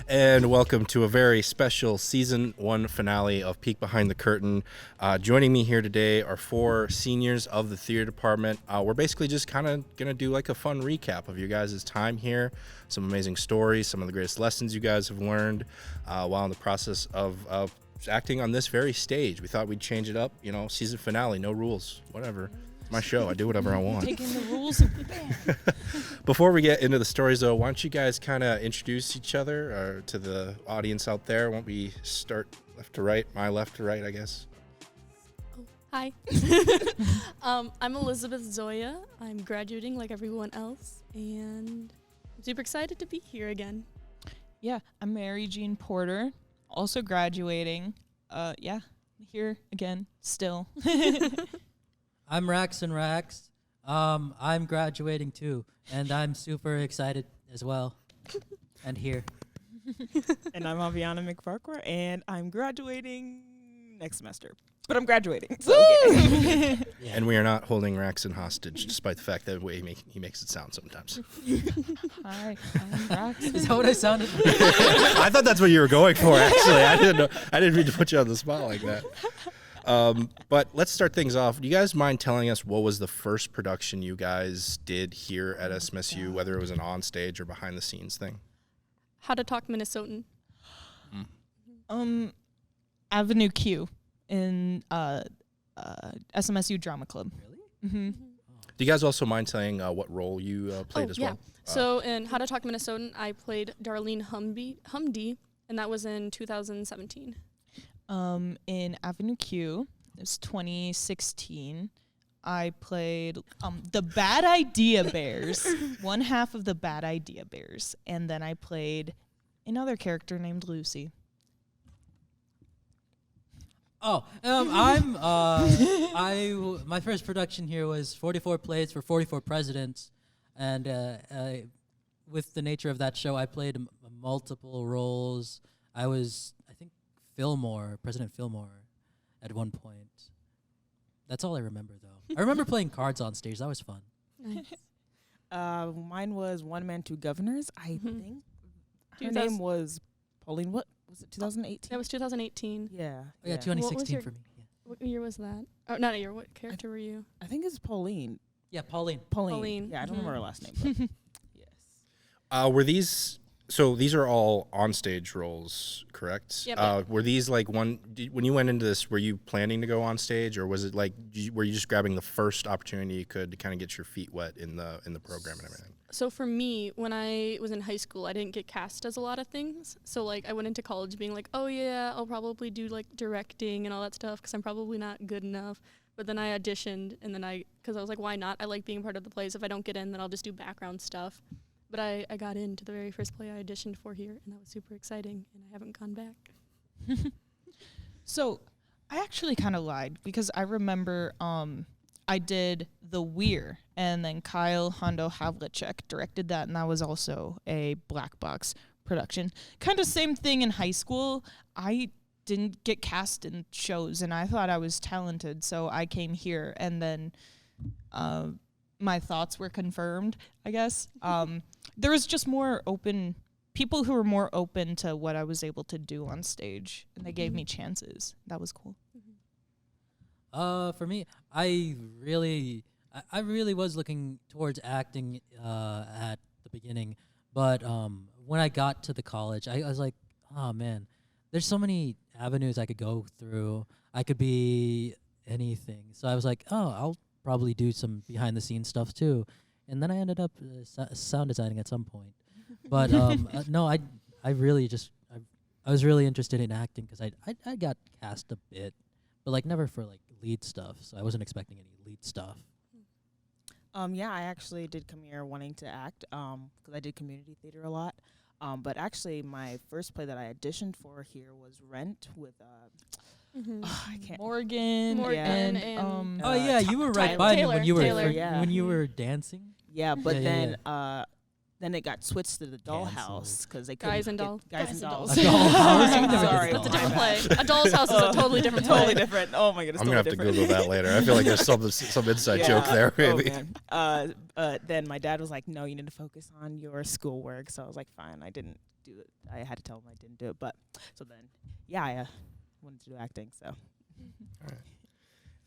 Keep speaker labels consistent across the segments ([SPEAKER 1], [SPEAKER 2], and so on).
[SPEAKER 1] And welcome to a very special Season 1 finale of Peek Behind the Curtain. Joining me here today are 4 seniors of the theater department. We're basically just kind of going to do like a fun recap of your guys' time here, some amazing stories, some of the greatest lessons you guys have learned while in the process of acting on this very stage. We thought we'd change it up, season finale, no rules, whatever. My show, I do whatever I want.
[SPEAKER 2] Taking the rules of the band.
[SPEAKER 1] Before we get into the stories, though, why don't you guys kind of introduce each other or to the audience out there? Won't we start left to right, my left to right, I guess?
[SPEAKER 3] Hi. I'm Elizabeth Zoya. I'm graduating like everyone else, and I'm super excited to be here again.
[SPEAKER 2] Yeah, I'm Mary Jean Porter, also graduating. Here again, still.
[SPEAKER 4] I'm Rax and Rax. I'm graduating too, and I'm super excited as well. And here.
[SPEAKER 5] And I'm Aviana McFarquhar, and I'm graduating next semester. But I'm graduating. So okay.
[SPEAKER 1] Yeah. And we are not holding Raxon hostage, despite the fact that the way he makes it sound sometimes.
[SPEAKER 2] Hi, I'm Rax.
[SPEAKER 4] Is that what I sounded like?
[SPEAKER 1] I thought that's what you were going for, actually. I didn't mean to put you on the spot like that. But let's start things off. Do you guys mind telling us what was the first production you guys did here at SMSU, whether it was an on-stage or behind-the-scenes thing?
[SPEAKER 3] How to Talk Minnesotan.
[SPEAKER 2] Avenue Q in SMSU Drama Club.
[SPEAKER 4] Really?
[SPEAKER 2] Mm-hmm.
[SPEAKER 1] Do you guys also mind saying what role you played as well?
[SPEAKER 3] So in How to Talk Minnesotan, I played Darlene Humdy, and that was in 2017.
[SPEAKER 2] In Avenue Q, it was 2016. I played the Bad Idea Bears, one half of the Bad Idea Bears, and then I played another character named Lucy.
[SPEAKER 4] Oh, my first production here was 44 plays for 44 presidents, and with the nature of that show, I played multiple roles. I was, I think, President Fillmore, at one point. That's all I remember, though. I remember playing cards on stage. That was fun.
[SPEAKER 3] Nice.
[SPEAKER 5] Mine was One Man, Two Governors. I think her
[SPEAKER 3] 2000
[SPEAKER 5] name was Pauline. What was it? 2018.
[SPEAKER 3] That was 2018.
[SPEAKER 5] Yeah.
[SPEAKER 4] Oh, yeah, 2016
[SPEAKER 3] your-
[SPEAKER 4] for me. Yeah.
[SPEAKER 3] What year was that? Oh, not a year. What character were you?
[SPEAKER 5] I think it's Pauline.
[SPEAKER 4] Yeah, Pauline.
[SPEAKER 5] Pauline. Yeah, I don't remember her last name. But yes.
[SPEAKER 1] Were these... So these are all on-stage roles, correct?
[SPEAKER 3] Yep.
[SPEAKER 1] Were these like when you went into this, were you planning to go on stage, or was it like were you just grabbing the first opportunity you could to kind of get your feet wet in the program and everything?
[SPEAKER 3] So for me, when I was in high school, I didn't get cast as a lot of things. So like I went into college being like, oh yeah, I'll probably do like directing and all that stuff because I'm probably not good enough. But then I auditioned, and then because I was like, why not? I like being part of the plays. If I don't get in, then I'll just do background stuff. But I got into the very first play I auditioned for here, and that was super exciting, and I haven't gone back.
[SPEAKER 2] So I actually kind of lied because I remember I did The Weir, and then Kyle Hondo Havlicek directed that, and that was also a black box production. Kind of same thing in high school. I didn't get cast in shows, and I thought I was talented, so I came here, and then my thoughts were confirmed, I guess. There was just more open people who were more open to what I was able to do on stage, and they gave me chances. That was cool.
[SPEAKER 4] For me, I really was looking towards acting at the beginning, but when I got to the college, I was like, oh man, there's so many avenues I could go through. I could be anything. So I was like, oh, I'll probably do some behind the scenes stuff too. And then I ended up sound designing at some point. But no, I was really interested in acting because I got cast a bit, but like never for like lead stuff. So I wasn't expecting any lead stuff.
[SPEAKER 5] Yeah, I actually did come here wanting to act because I did community theater a lot. But actually, my first play that I auditioned for here was Rent with I can't.
[SPEAKER 2] Morgan
[SPEAKER 3] and
[SPEAKER 4] Oh yeah, you were right by me when you were
[SPEAKER 3] Taylor,
[SPEAKER 5] yeah.
[SPEAKER 4] when you were dancing.
[SPEAKER 5] Yeah, but
[SPEAKER 4] Yeah,
[SPEAKER 5] then then it got switched to the dollhouse
[SPEAKER 4] Canceled.
[SPEAKER 5] because they
[SPEAKER 3] Guys
[SPEAKER 5] couldn't
[SPEAKER 3] and
[SPEAKER 5] get- Guys and dolls.
[SPEAKER 4] A dollhouse? We never did
[SPEAKER 5] Sorry,
[SPEAKER 3] That's a
[SPEAKER 4] dollhouse.
[SPEAKER 3] different
[SPEAKER 5] my
[SPEAKER 3] play.
[SPEAKER 5] bad.
[SPEAKER 3] A doll's house is a totally different play.
[SPEAKER 5] Totally different. Oh my goodness.
[SPEAKER 1] I'm gonna have to
[SPEAKER 5] totally
[SPEAKER 1] Google
[SPEAKER 5] different.
[SPEAKER 1] that later. I feel like there's some inside joke there, maybe.
[SPEAKER 5] Oh, man. Then my dad was like, "No, you need to focus on your schoolwork." So I was like, "Fine." I didn't do it. I had to tell him I didn't do it. But so then, yeah, I wanted to do acting. So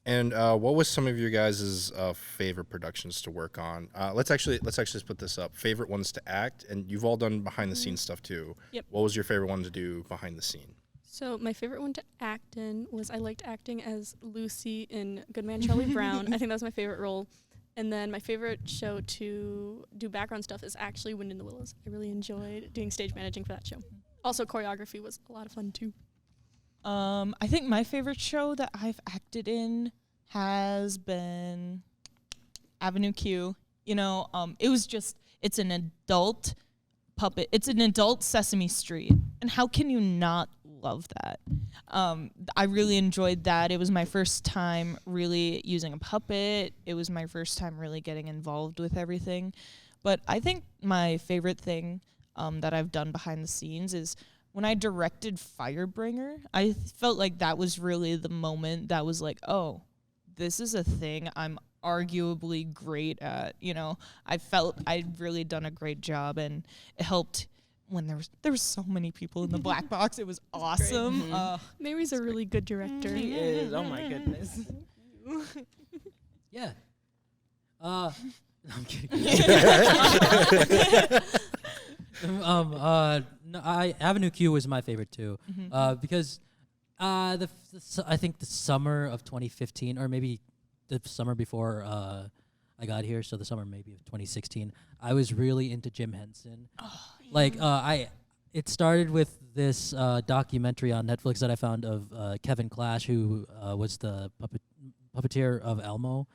[SPEAKER 1] And what was some of your guys' favorite productions to work on? Let's actually split this up. Favorite ones to act, and you've all done behind the scenes stuff too.
[SPEAKER 3] Yep.
[SPEAKER 1] What was your favorite one to do behind the scene?
[SPEAKER 3] So my favorite one to act in was I liked acting as Lucy in Good Man Charlie Brown. I think that was my favorite role. And then my favorite show to do background stuff is actually Wind in the Willows. I really enjoyed doing stage managing for that show. Also, choreography was a lot of fun too.
[SPEAKER 2] I think my favorite show that I've acted in has been Avenue Q. You know, it's an adult puppet. It's an adult Sesame Street. And how can you not love that? I really enjoyed that. It was my first time really using a puppet. It was my first time really getting involved with everything. But I think my favorite thing that I've done behind the scenes is when I directed Firebringer. I felt like that was really the moment that was like, oh, this is a thing I'm arguably great at. You know, I felt I'd really done a great job, and it helped when there was so many people in the black box. It was awesome.
[SPEAKER 5] Mhm.
[SPEAKER 3] Mary's a really good director.
[SPEAKER 5] he is. Oh my goodness.
[SPEAKER 4] Yeah. I'm kidding. No, Avenue Q was my favorite too, because I think the summer of 2015, or maybe the summer before I got here, so the summer maybe of 2016, I was really into Jim Henson. It started with this documentary on Netflix that I found of Kevin Clash, who was the puppeteer of Elmo,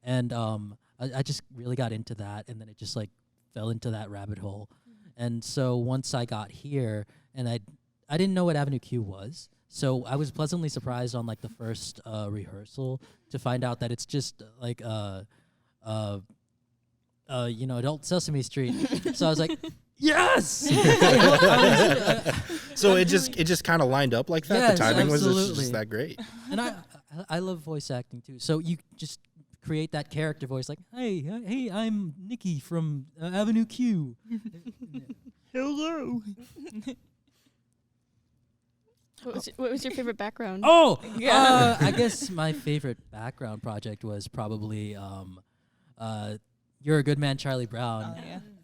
[SPEAKER 4] and I just really got into that, and then it just like fell into that rabbit hole. And so once I got here, and I didn't know what Avenue Q was, so I was pleasantly surprised on like the first rehearsal to find out that it's just like adult Sesame Street. So I was like, yes.
[SPEAKER 1] So it just kind of lined up like that.
[SPEAKER 4] Yes,
[SPEAKER 1] the timing was
[SPEAKER 4] absolutely.
[SPEAKER 1] just that great.
[SPEAKER 4] And I love voice acting too. So you just create that character voice, like, hey, I'm Nikki from Avenue Q.
[SPEAKER 2] Hello.
[SPEAKER 3] What was your favorite background?
[SPEAKER 4] Oh,
[SPEAKER 2] Yeah.
[SPEAKER 4] I guess my favorite background project was probably You're a Good Man, Charlie Brown.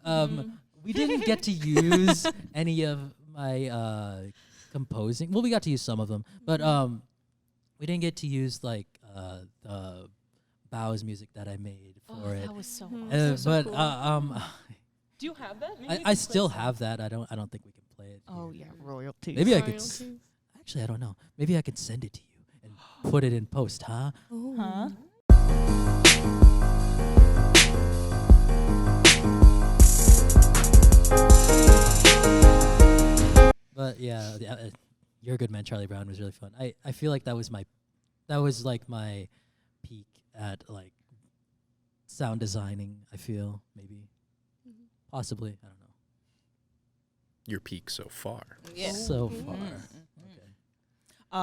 [SPEAKER 2] Oh, yeah.
[SPEAKER 4] We didn't get to use any of my composing. Well, we got to use some of them, but we didn't get to use like the Bow's music that I made for it.
[SPEAKER 2] That was so
[SPEAKER 4] But
[SPEAKER 2] cool. Do you have that? Maybe you
[SPEAKER 4] I
[SPEAKER 2] can
[SPEAKER 4] still
[SPEAKER 2] play
[SPEAKER 4] have that. I don't think we can play it.
[SPEAKER 2] some. Oh
[SPEAKER 4] here.
[SPEAKER 2] yeah, royalties.
[SPEAKER 4] Maybe I could.
[SPEAKER 3] Royalties.
[SPEAKER 4] Actually, I don't know. Maybe I could send it to you and put it in post, huh?
[SPEAKER 3] Oh.
[SPEAKER 2] Huh?
[SPEAKER 4] But yeah, You're a Good Man, Charlie Brown was really fun. I feel like that was like my peak at like sound designing. I feel maybe, possibly, I don't know.
[SPEAKER 1] Your peak so far.
[SPEAKER 5] Yeah.
[SPEAKER 4] So
[SPEAKER 5] Mhm.
[SPEAKER 4] far.
[SPEAKER 5] Mhm.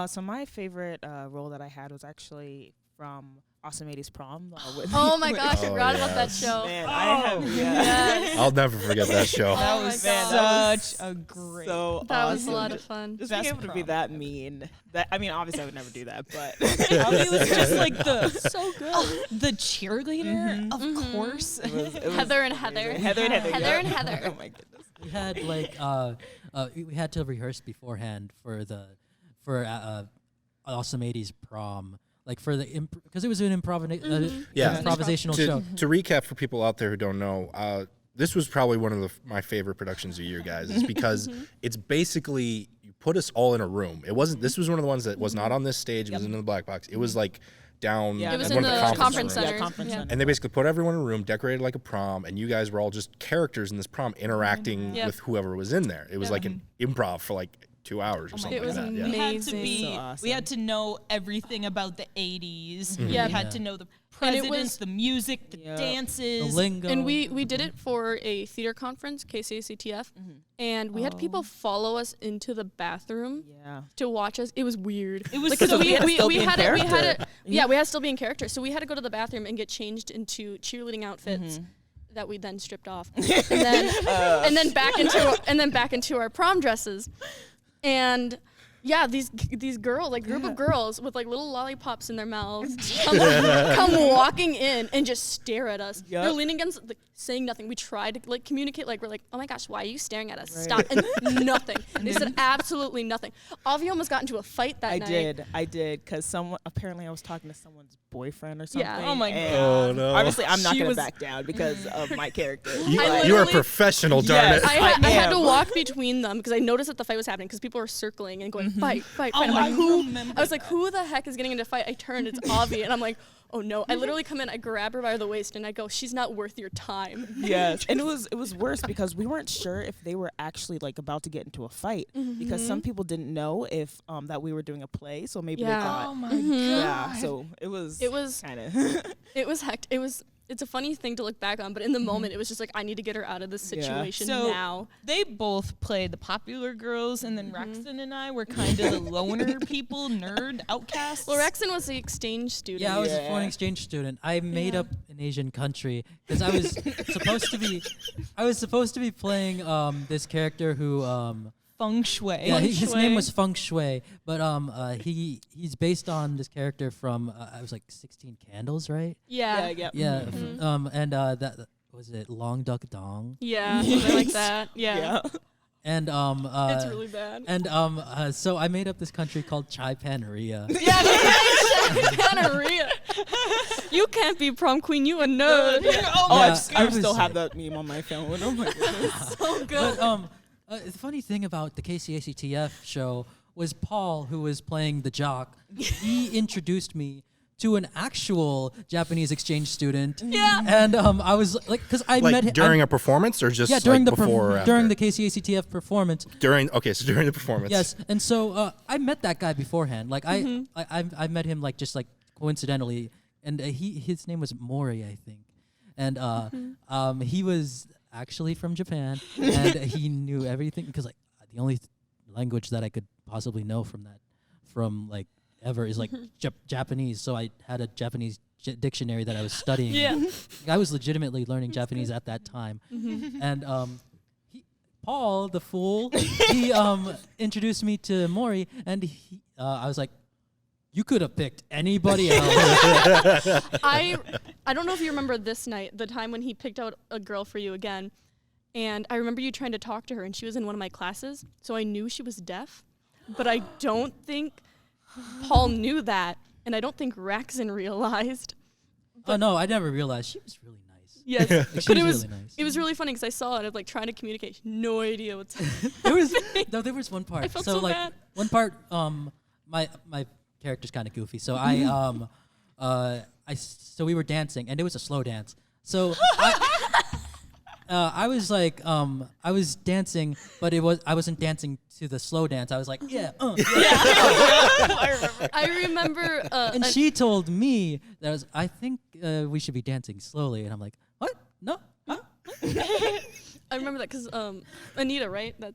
[SPEAKER 4] Okay.
[SPEAKER 5] So my favorite role that I had was actually from Awesome 80s Prom. With
[SPEAKER 3] Oh my gosh, I
[SPEAKER 1] Oh,
[SPEAKER 3] forgot about that
[SPEAKER 1] yes.
[SPEAKER 3] show.
[SPEAKER 5] Man, I have,
[SPEAKER 3] Yes.
[SPEAKER 1] I'll never forget that show.
[SPEAKER 2] That
[SPEAKER 3] Oh
[SPEAKER 2] was
[SPEAKER 3] my God.
[SPEAKER 2] such a great.
[SPEAKER 5] so
[SPEAKER 3] That was a
[SPEAKER 5] awesome.
[SPEAKER 3] lot of fun.
[SPEAKER 5] Just being
[SPEAKER 2] Best
[SPEAKER 5] able to be
[SPEAKER 2] prom
[SPEAKER 5] that
[SPEAKER 2] ever.
[SPEAKER 5] mean. That I mean, obviously I would never do that, but
[SPEAKER 2] It was just like the
[SPEAKER 3] So good.
[SPEAKER 2] the cheerleader,
[SPEAKER 5] Mhm.
[SPEAKER 2] of
[SPEAKER 3] Mhm.
[SPEAKER 2] course.
[SPEAKER 5] it was
[SPEAKER 3] Heather and
[SPEAKER 5] amazing.
[SPEAKER 3] Heather.
[SPEAKER 5] Heather and Heather.
[SPEAKER 3] Heather
[SPEAKER 5] yeah.
[SPEAKER 3] and Heather.
[SPEAKER 5] Oh my goodness.
[SPEAKER 4] We had like we had to rehearse beforehand for Awesome 80s Prom, like for the because it was an
[SPEAKER 1] Yeah.
[SPEAKER 4] improvisational show.
[SPEAKER 1] To recap for people out there who don't know, this was probably one of my favorite productions of your guys, is because it's basically you put us all in a room. It wasn't. This was one of the ones that was not on this stage. It was in the black box. It was like down
[SPEAKER 5] Yeah,
[SPEAKER 3] It was
[SPEAKER 1] in
[SPEAKER 3] in
[SPEAKER 1] one of
[SPEAKER 3] the
[SPEAKER 1] the
[SPEAKER 3] conference
[SPEAKER 1] rooms.
[SPEAKER 3] center.
[SPEAKER 5] Conference
[SPEAKER 3] Yeah.
[SPEAKER 5] center.
[SPEAKER 1] And they basically put everyone in a room, decorated like a prom, and you guys were all just characters in this prom, interacting
[SPEAKER 3] Yep.
[SPEAKER 1] with whoever was in there. It was like an improv for like 2 hours or something
[SPEAKER 3] It was
[SPEAKER 1] like that. Yeah.
[SPEAKER 2] We had to
[SPEAKER 3] Amazing.
[SPEAKER 2] be.
[SPEAKER 5] So awesome.
[SPEAKER 2] We had to know everything about the 80s.
[SPEAKER 3] Yeah.
[SPEAKER 2] We had to know the
[SPEAKER 3] And it
[SPEAKER 2] presidents,
[SPEAKER 3] was-
[SPEAKER 2] the music, the
[SPEAKER 5] Yep.
[SPEAKER 2] dances.
[SPEAKER 4] The lingo.
[SPEAKER 3] And we did it for a theater conference, KCACTF, and we had people follow us into the bathroom
[SPEAKER 5] Yeah.
[SPEAKER 3] to watch us. It was weird.
[SPEAKER 2] It was
[SPEAKER 3] Like, 'cause
[SPEAKER 2] so
[SPEAKER 3] we,
[SPEAKER 2] weird.
[SPEAKER 3] we,
[SPEAKER 5] Still
[SPEAKER 3] we
[SPEAKER 5] be in
[SPEAKER 3] had it. We had
[SPEAKER 5] character.
[SPEAKER 3] it. Yeah, we had to still be in character. So we had to go to the bathroom and get changed into cheerleading outfits that we then stripped off, and then back into our prom dresses, and. Yeah, these girls, like group of girls with like little lollipops in their mouths, come walking in and just stare at us.
[SPEAKER 5] Yep.
[SPEAKER 3] They're leaning against, like, saying nothing. We tried to like communicate, like we're like, oh my gosh, why are you staring at us?
[SPEAKER 5] Right.
[SPEAKER 3] Stop! And nothing. They said absolutely nothing. Avi almost got into a fight that night.
[SPEAKER 5] I did, because someone, apparently I was talking to someone's boyfriend or something.
[SPEAKER 3] Yeah.
[SPEAKER 2] Oh my
[SPEAKER 5] and
[SPEAKER 2] God.
[SPEAKER 1] Oh, no.
[SPEAKER 5] Obviously, I'm not
[SPEAKER 2] She
[SPEAKER 5] going to
[SPEAKER 2] was-
[SPEAKER 5] back down because of my character.
[SPEAKER 1] You,
[SPEAKER 3] I
[SPEAKER 1] you are a
[SPEAKER 3] literally-
[SPEAKER 1] professional, darn
[SPEAKER 5] Yes.
[SPEAKER 1] it.
[SPEAKER 3] I had to
[SPEAKER 5] am.
[SPEAKER 3] walk between them because I noticed that the fight was happening because people were circling and going fight.
[SPEAKER 2] Oh,
[SPEAKER 3] I'm
[SPEAKER 2] I
[SPEAKER 3] like,
[SPEAKER 2] remember
[SPEAKER 3] I was like, who the heck is getting into a fight? I turned, it's Avi, and I'm like, oh no. I literally come in, I grab her by the waist, and I go, she's not worth your time.
[SPEAKER 5] Yes, and it was worse because we weren't sure if they were actually like about to get into a fight because some people didn't know if that we were doing a play, so maybe they
[SPEAKER 3] Yeah.
[SPEAKER 5] thought.
[SPEAKER 2] Oh my
[SPEAKER 5] Yeah,
[SPEAKER 2] God.
[SPEAKER 5] so it was kind of
[SPEAKER 3] It was it's a funny thing to look back on, but in the moment, it was just like, I need to get her out of this
[SPEAKER 5] Yeah.
[SPEAKER 3] situation
[SPEAKER 2] So-
[SPEAKER 3] now.
[SPEAKER 2] They both played the popular girls, and then Rexon and I were kind of the loner people, nerd outcasts.
[SPEAKER 3] Well, Rexon was the exchange student.
[SPEAKER 4] Yeah, I was a
[SPEAKER 5] Yeah.
[SPEAKER 4] foreign exchange student. I made
[SPEAKER 3] Yeah.
[SPEAKER 4] up an Asian country because I was supposed to be playing this character who
[SPEAKER 2] Feng Shui.
[SPEAKER 4] yeah, his
[SPEAKER 3] Shui.
[SPEAKER 4] name was Feng Shui, but he's based on this character from I was like 16 Candles, right?
[SPEAKER 3] Yeah.
[SPEAKER 5] yeah.
[SPEAKER 4] Yeah, and that was it Long Duck Dong,
[SPEAKER 3] Yeah, something like that. Yeah.
[SPEAKER 4] and
[SPEAKER 3] It's really bad.
[SPEAKER 4] and so I made up this country called Chai Paneria.
[SPEAKER 3] Gonorrhea. You can't be prom queen. You a nerd.
[SPEAKER 2] Oh,
[SPEAKER 5] Oh,
[SPEAKER 4] Yeah,
[SPEAKER 5] I
[SPEAKER 4] I was-
[SPEAKER 5] still have that meme on my phone. Oh my goodness.
[SPEAKER 3] So good.
[SPEAKER 4] But the funny thing about the KCACTF show was Paul, who was playing the jock. He introduced me to an actual Japanese exchange student.
[SPEAKER 3] Yeah.
[SPEAKER 4] And I was like, because I met him
[SPEAKER 1] Like during a performance or just
[SPEAKER 4] yeah during
[SPEAKER 1] like
[SPEAKER 4] the
[SPEAKER 1] before or after?
[SPEAKER 4] during the KCACTF performance.
[SPEAKER 1] during the performance.
[SPEAKER 4] Yes, and so I met that guy beforehand. Like I met him like just like coincidentally, and his name was Mori, I think, and he was actually from Japan, and he knew everything because like the only language that I could possibly know from like ever is like Japanese. So I had a Japanese dictionary that I was studying.
[SPEAKER 3] Yeah.
[SPEAKER 4] I was legitimately learning Japanese at that time, and Paul, the fool, he introduced me to Mori, and I was like, you could have picked anybody else.
[SPEAKER 3] I don't know if you remember this night, the time when he picked out a girl for you again. And I remember you trying to talk to her, and she was in one of my classes, so I knew she was deaf. But I don't think Paul knew that, and I don't think Raxon realized.
[SPEAKER 4] Oh no, I never realized she was really nice.
[SPEAKER 3] Yes,
[SPEAKER 4] Like, she
[SPEAKER 3] but it
[SPEAKER 4] was
[SPEAKER 3] was
[SPEAKER 4] really nice.
[SPEAKER 3] it was really funny because I saw it, like trying to communicate, no idea what's.
[SPEAKER 4] There was one part.
[SPEAKER 3] I felt so
[SPEAKER 4] like
[SPEAKER 3] bad.
[SPEAKER 4] one part, my character's kind of goofy, so so we were dancing, and it was a slow dance. So I was like, I was dancing, but I wasn't dancing to the slow dance. I was like, yeah.
[SPEAKER 3] I remember.
[SPEAKER 4] And she told me that I think we should be dancing slowly, and I'm like, what? No. Huh?
[SPEAKER 3] I remember that because Anita, right? That's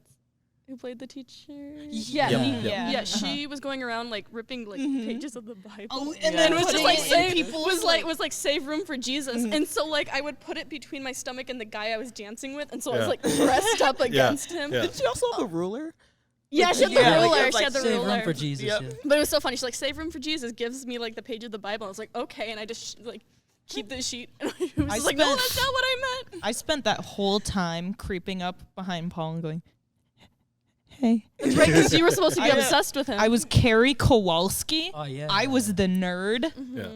[SPEAKER 3] who played the teacher.
[SPEAKER 4] Yeah.
[SPEAKER 2] Yeah.
[SPEAKER 3] Yeah, she was going around like ripping like pages of the Bible,
[SPEAKER 2] Oh,
[SPEAKER 3] and
[SPEAKER 2] then
[SPEAKER 3] it was just
[SPEAKER 2] putting
[SPEAKER 3] like
[SPEAKER 2] it in
[SPEAKER 3] save,
[SPEAKER 2] people's,
[SPEAKER 3] was like save room for Jesus, and so like I would put it between my stomach and the guy I was dancing with, and so I was
[SPEAKER 1] Yeah.
[SPEAKER 3] like pressed up against him.
[SPEAKER 1] Yeah.
[SPEAKER 5] Did she also have the ruler?
[SPEAKER 3] Yeah, she had the
[SPEAKER 5] Yeah, like,
[SPEAKER 3] ruler.
[SPEAKER 5] it's
[SPEAKER 3] She
[SPEAKER 5] like
[SPEAKER 3] had the
[SPEAKER 4] Save
[SPEAKER 3] ruler.
[SPEAKER 4] room for Jesus.
[SPEAKER 5] Yep.
[SPEAKER 4] Yeah.
[SPEAKER 3] But it was so funny. She's like, save room for Jesus, gives me like the page of the Bible. I was like, okay, and I just like keep the sheet. And I was
[SPEAKER 2] I
[SPEAKER 3] just like, no,
[SPEAKER 2] spent-
[SPEAKER 3] that's not what I meant.
[SPEAKER 2] I spent that whole time creeping up behind Paul and going, hey.
[SPEAKER 3] That's right, because you were supposed to be
[SPEAKER 2] I know.
[SPEAKER 3] obsessed with him.
[SPEAKER 2] I was Carrie Kowalski.
[SPEAKER 4] Oh yeah.
[SPEAKER 2] I was the nerd.
[SPEAKER 1] Yeah.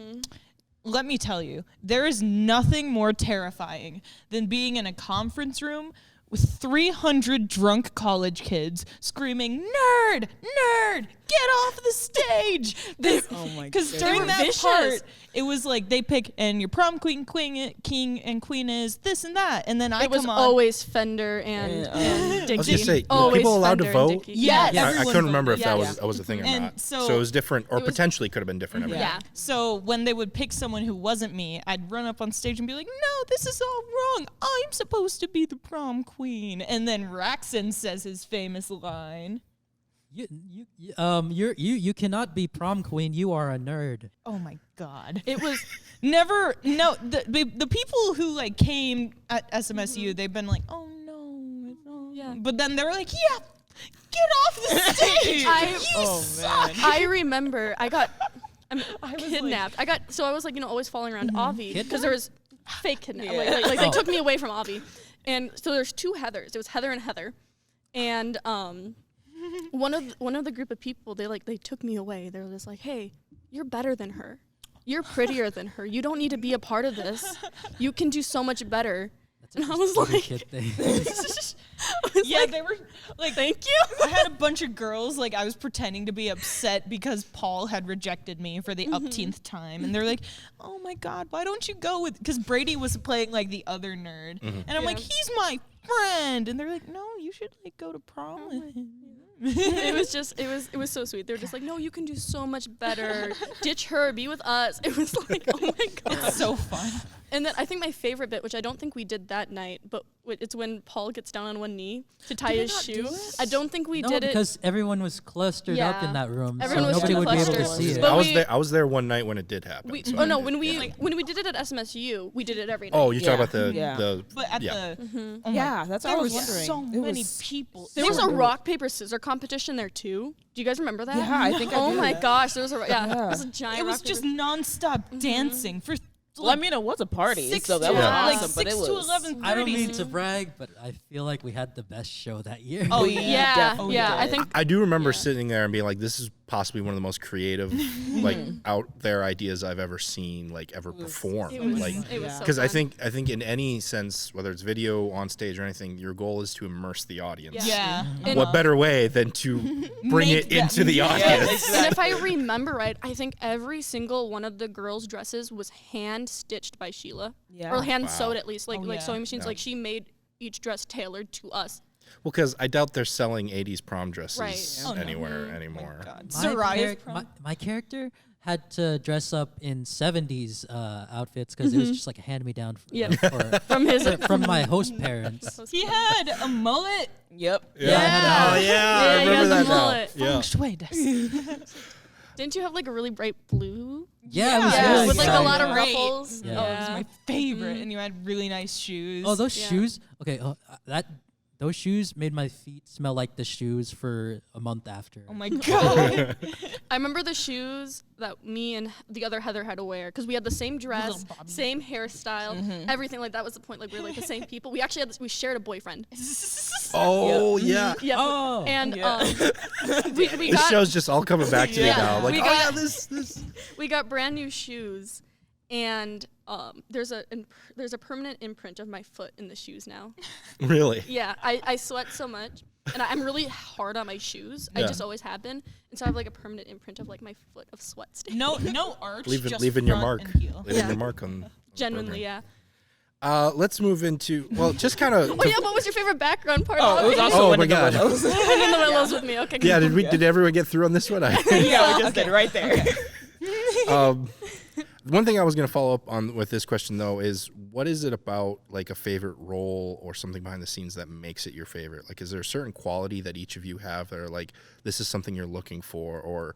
[SPEAKER 2] Let me tell you, there is nothing more terrifying than being in a conference room with 300 drunk college kids screaming, nerd, nerd, get off the stage.
[SPEAKER 5] Oh my
[SPEAKER 2] Because
[SPEAKER 5] goodness.
[SPEAKER 2] during
[SPEAKER 3] were
[SPEAKER 2] that
[SPEAKER 3] vicious.
[SPEAKER 2] part, it was like they pick, and your prom king and queen is this and that, and then I
[SPEAKER 3] It was
[SPEAKER 2] come on.
[SPEAKER 3] always Fender and Dickie.
[SPEAKER 1] I was gonna say, were
[SPEAKER 3] Always
[SPEAKER 1] people allowed to
[SPEAKER 3] Fender and
[SPEAKER 1] vote?
[SPEAKER 3] Dickie.
[SPEAKER 2] Yes.
[SPEAKER 1] I
[SPEAKER 2] Everyone
[SPEAKER 1] couldn't remember if
[SPEAKER 2] voted.
[SPEAKER 1] that was a thing or
[SPEAKER 2] And
[SPEAKER 1] not.
[SPEAKER 2] so-
[SPEAKER 1] So it was different, or
[SPEAKER 3] It was-
[SPEAKER 1] potentially could have been different every
[SPEAKER 3] Yeah.
[SPEAKER 1] night.
[SPEAKER 2] So when they would pick someone who wasn't me, I'd run up on stage and be like, "No, this is all wrong. I'm supposed to be the prom queen." And then Raxon says his famous line.
[SPEAKER 4] You cannot be prom queen. You are a nerd.
[SPEAKER 2] Oh my God!
[SPEAKER 3] It was
[SPEAKER 2] Never. No, the people who like came at SMSU, they've been like, "Oh no."
[SPEAKER 3] Yeah.
[SPEAKER 2] But then they're like, "Yeah, get off the stage. You suck."
[SPEAKER 3] I remember I got
[SPEAKER 2] was
[SPEAKER 3] kidnapped. I was like, always following around Avi because there was fake kidnap.
[SPEAKER 5] Yeah.
[SPEAKER 3] Like they took me away from Avi. And so there's two Heathers. It was Heather and Heather. And one of the group of people, they took me away. They were just like, "Hey, you're better than her. You're prettier than her. You don't need to be a part of this. You can do so much better." And I was like,
[SPEAKER 4] Kid thing.
[SPEAKER 2] Yeah, they were like,
[SPEAKER 3] "Thank you."
[SPEAKER 2] I had a bunch of girls, like, I was pretending to be upset because Paul had rejected me for the upteenth time. And they're like, "Oh my God, why don't you go with," because Brady was playing, like, the other nerd. And I'm like, "He's my friend." And they're like, "No, you should, like, go to prom with him."
[SPEAKER 3] It was so sweet. They were just like, "No, you can do so much better. Ditch her, be with us." It was like, oh my God.
[SPEAKER 2] It's so fun.
[SPEAKER 3] And then I think my favorite bit, which I don't think we did that night, but it's when Paul gets down on one knee to tie his shoe. I don't think we
[SPEAKER 4] No,
[SPEAKER 3] did it.
[SPEAKER 4] because everyone was clustered up
[SPEAKER 3] Yeah.
[SPEAKER 4] in that room,
[SPEAKER 3] Everyone
[SPEAKER 4] so
[SPEAKER 3] was
[SPEAKER 4] nobody would be able to
[SPEAKER 3] clustered.
[SPEAKER 4] see it.
[SPEAKER 3] But
[SPEAKER 1] I was there one night when it did happen. so I did,
[SPEAKER 3] when we
[SPEAKER 1] yeah.
[SPEAKER 3] when we did it at SMSU, we did it every night.
[SPEAKER 1] Oh, you talk
[SPEAKER 5] Yeah.
[SPEAKER 1] about the
[SPEAKER 5] Yeah.
[SPEAKER 1] the
[SPEAKER 2] But at
[SPEAKER 1] yeah.
[SPEAKER 2] the, oh my-
[SPEAKER 5] Yeah, that's what
[SPEAKER 2] there
[SPEAKER 5] I was
[SPEAKER 2] was
[SPEAKER 5] wondering.
[SPEAKER 2] so
[SPEAKER 5] It
[SPEAKER 2] many
[SPEAKER 5] was-
[SPEAKER 2] people.
[SPEAKER 3] There was
[SPEAKER 5] so
[SPEAKER 3] a
[SPEAKER 5] dope.
[SPEAKER 3] rock paper scissors competition there too. Do you guys remember that?
[SPEAKER 5] Yeah, I think I
[SPEAKER 3] Oh
[SPEAKER 5] do.
[SPEAKER 3] my gosh, there was a
[SPEAKER 5] Yeah.
[SPEAKER 3] it was a giant.
[SPEAKER 2] It was
[SPEAKER 3] rock,
[SPEAKER 2] just
[SPEAKER 3] paper-
[SPEAKER 2] nonstop dancing for
[SPEAKER 5] Well, I mean, it was a party,
[SPEAKER 2] Six
[SPEAKER 5] so that
[SPEAKER 2] to-
[SPEAKER 5] was
[SPEAKER 3] yeah.
[SPEAKER 5] awesome.
[SPEAKER 2] like
[SPEAKER 5] but
[SPEAKER 2] 6
[SPEAKER 5] it
[SPEAKER 2] to
[SPEAKER 5] was
[SPEAKER 2] 11:30.
[SPEAKER 4] I don't mean to brag, but I feel like we had the best show that year.
[SPEAKER 2] Oh,
[SPEAKER 5] We
[SPEAKER 3] yeah,
[SPEAKER 5] definitely
[SPEAKER 3] yeah. I
[SPEAKER 5] did.
[SPEAKER 3] think
[SPEAKER 1] I do remember
[SPEAKER 3] Yeah.
[SPEAKER 1] sitting there and being like, "This is possibly one of the most creative, like out there ideas I've ever seen, like ever performed."
[SPEAKER 3] it was
[SPEAKER 1] Like,
[SPEAKER 3] it was so
[SPEAKER 1] because I
[SPEAKER 3] fun.
[SPEAKER 1] think in any sense, whether it's video, on stage, or anything, your goal is to immerse the audience.
[SPEAKER 2] Yeah.
[SPEAKER 3] And-
[SPEAKER 1] What better way than to bring
[SPEAKER 2] Make
[SPEAKER 1] it
[SPEAKER 2] them-
[SPEAKER 1] into the
[SPEAKER 2] Yeah,
[SPEAKER 1] audience?
[SPEAKER 3] And if I remember right, I think every single one of the girls' dresses was hand stitched by Sheila,
[SPEAKER 5] Yeah.
[SPEAKER 3] or hand
[SPEAKER 1] Wow.
[SPEAKER 3] sewed at least, like
[SPEAKER 2] Oh,
[SPEAKER 3] like
[SPEAKER 2] yeah.
[SPEAKER 3] sewing machines.
[SPEAKER 1] Yeah.
[SPEAKER 3] Like she made each dress tailored to us.
[SPEAKER 1] Well, because I doubt they're selling '80s prom dresses
[SPEAKER 3] Right.
[SPEAKER 2] Oh, no.
[SPEAKER 1] anywhere anymore.
[SPEAKER 2] God.
[SPEAKER 4] My
[SPEAKER 2] Soraya's
[SPEAKER 4] charac-
[SPEAKER 2] prom.
[SPEAKER 4] my character had to dress up in 70s outfits because it was just like a hand-me-down
[SPEAKER 3] Yeah.
[SPEAKER 4] from,
[SPEAKER 3] From his
[SPEAKER 4] from my host parents.
[SPEAKER 2] He had a mullet.
[SPEAKER 5] Yep.
[SPEAKER 1] Yeah. Oh yeah,
[SPEAKER 3] Yeah,
[SPEAKER 1] I
[SPEAKER 3] he
[SPEAKER 1] remember
[SPEAKER 3] has
[SPEAKER 1] that
[SPEAKER 3] a
[SPEAKER 1] now.
[SPEAKER 3] mullet.
[SPEAKER 1] Yeah.
[SPEAKER 2] Shui desu.
[SPEAKER 3] Didn't you have like a really bright blue?
[SPEAKER 4] Yeah, it was
[SPEAKER 2] Yeah,
[SPEAKER 4] really
[SPEAKER 3] with like a
[SPEAKER 4] exciting.
[SPEAKER 3] lot of
[SPEAKER 2] Great.
[SPEAKER 3] ruffles.
[SPEAKER 4] Yeah.
[SPEAKER 2] Oh, it was my favorite. And you had really nice shoes.
[SPEAKER 4] Oh, those
[SPEAKER 3] Yeah.
[SPEAKER 4] shoes. Okay, those shoes made my feet smell like the shoes for a month after.
[SPEAKER 2] Oh my God.
[SPEAKER 3] I remember the shoes that me and the other Heather had to wear because we had the same dress,
[SPEAKER 2] Little Bobby.
[SPEAKER 3] same hairstyle, everything. Like that was the point. Like we were like the same people. We actually we shared a boyfriend.
[SPEAKER 1] Oh yeah.
[SPEAKER 3] Yeah.
[SPEAKER 4] Oh.
[SPEAKER 3] And
[SPEAKER 5] Yeah.
[SPEAKER 3] we
[SPEAKER 1] This
[SPEAKER 3] got
[SPEAKER 1] show's just all coming back to me
[SPEAKER 3] Yeah.
[SPEAKER 1] now. Like,
[SPEAKER 3] We
[SPEAKER 1] oh
[SPEAKER 3] got-
[SPEAKER 1] yeah, this.
[SPEAKER 3] we got brand new shoes, and there's a permanent imprint of my foot in the shoes now.
[SPEAKER 1] Really?
[SPEAKER 3] Yeah, I sweat so much, and I'm really hard on my shoes. I
[SPEAKER 1] Yeah.
[SPEAKER 3] just always have been, and so I have like a permanent imprint of like my foot of sweat stains.
[SPEAKER 2] no arch. just
[SPEAKER 1] Leaving your
[SPEAKER 2] front
[SPEAKER 1] mark.
[SPEAKER 2] and heel.
[SPEAKER 1] Leaving
[SPEAKER 3] Yeah.
[SPEAKER 1] your mark on.
[SPEAKER 3] Genuinely, yeah.
[SPEAKER 1] Let's move into just kind of.
[SPEAKER 3] Oh yeah, what was your favorite background part?
[SPEAKER 5] Oh, it was also
[SPEAKER 1] Oh
[SPEAKER 5] one
[SPEAKER 1] my
[SPEAKER 5] of the
[SPEAKER 1] God.
[SPEAKER 5] windows.
[SPEAKER 3] And then the Willows with me. Okay.
[SPEAKER 1] Yeah,
[SPEAKER 3] good.
[SPEAKER 1] did everyone get through on this one?
[SPEAKER 5] Yeah, we just did right there.
[SPEAKER 1] One thing I was going to follow up on with this question though is, what is it about like a favorite role or something behind the scenes that makes it your favorite? Like, is there a certain quality that each of you have that are like, this is something you're looking for, or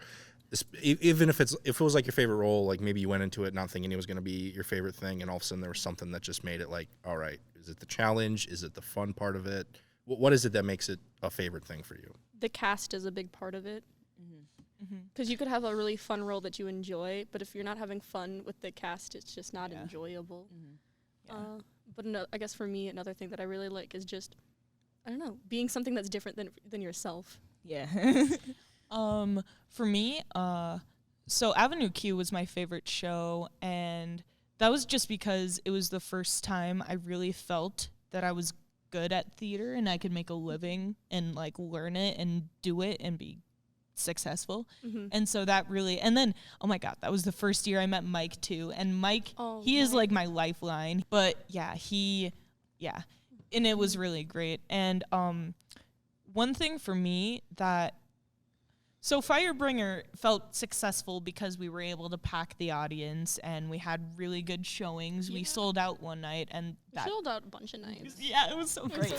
[SPEAKER 1] even if it was like your favorite role, like maybe you went into it not thinking it was going to be your favorite thing, and all of a sudden there was something that just made it like, all right, is it the challenge? Is it the fun part of it? What is it that makes it a favorite thing for you?
[SPEAKER 3] The cast is a big part of it. Because you could have a really fun role that you enjoy, but if you're not having fun with the cast, it's just not enjoyable. But I guess for me, another thing that I really like is just, I don't know, being something that's different than yourself.
[SPEAKER 5] Yeah.
[SPEAKER 2] For me, so Avenue Q was my favorite show, and that was just because it was the first time I really felt that I was good at theater and I could make a living and like learn it and do it and be successful.
[SPEAKER 3] Mm-hmm.
[SPEAKER 2] And so that really, and then, oh my God, that was the first year I met Mike too. And Mike, he is
[SPEAKER 3] Mike.
[SPEAKER 2] like my lifeline, but and it was really great. And one thing for me so Firebringer felt successful because we were able to pack the audience and we had really good showings. We sold out one night and
[SPEAKER 3] We sold out a bunch of nights.
[SPEAKER 2] yeah, it was so great.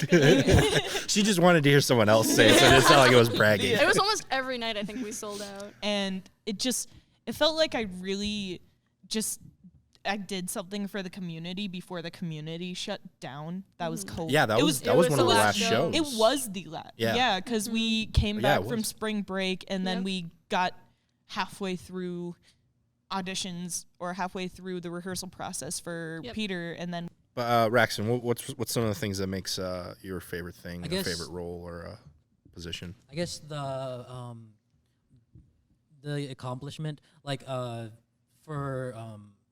[SPEAKER 1] She just wanted to hear someone else say it, so it didn't sound like it was bragging.
[SPEAKER 3] It was almost every night I think we sold out.
[SPEAKER 2] And it felt like I really I did something for the community before the community shut down. That was COVID.
[SPEAKER 1] Yeah, that was one of the last shows.
[SPEAKER 2] It was the last. Yeah, because we came back from spring break and then we got halfway through auditions or halfway through the rehearsal process for Peter, and then.
[SPEAKER 1] But Raxon, what's some of the things that makes your favorite thing, a favorite role or position?
[SPEAKER 4] I guess the accomplishment, like for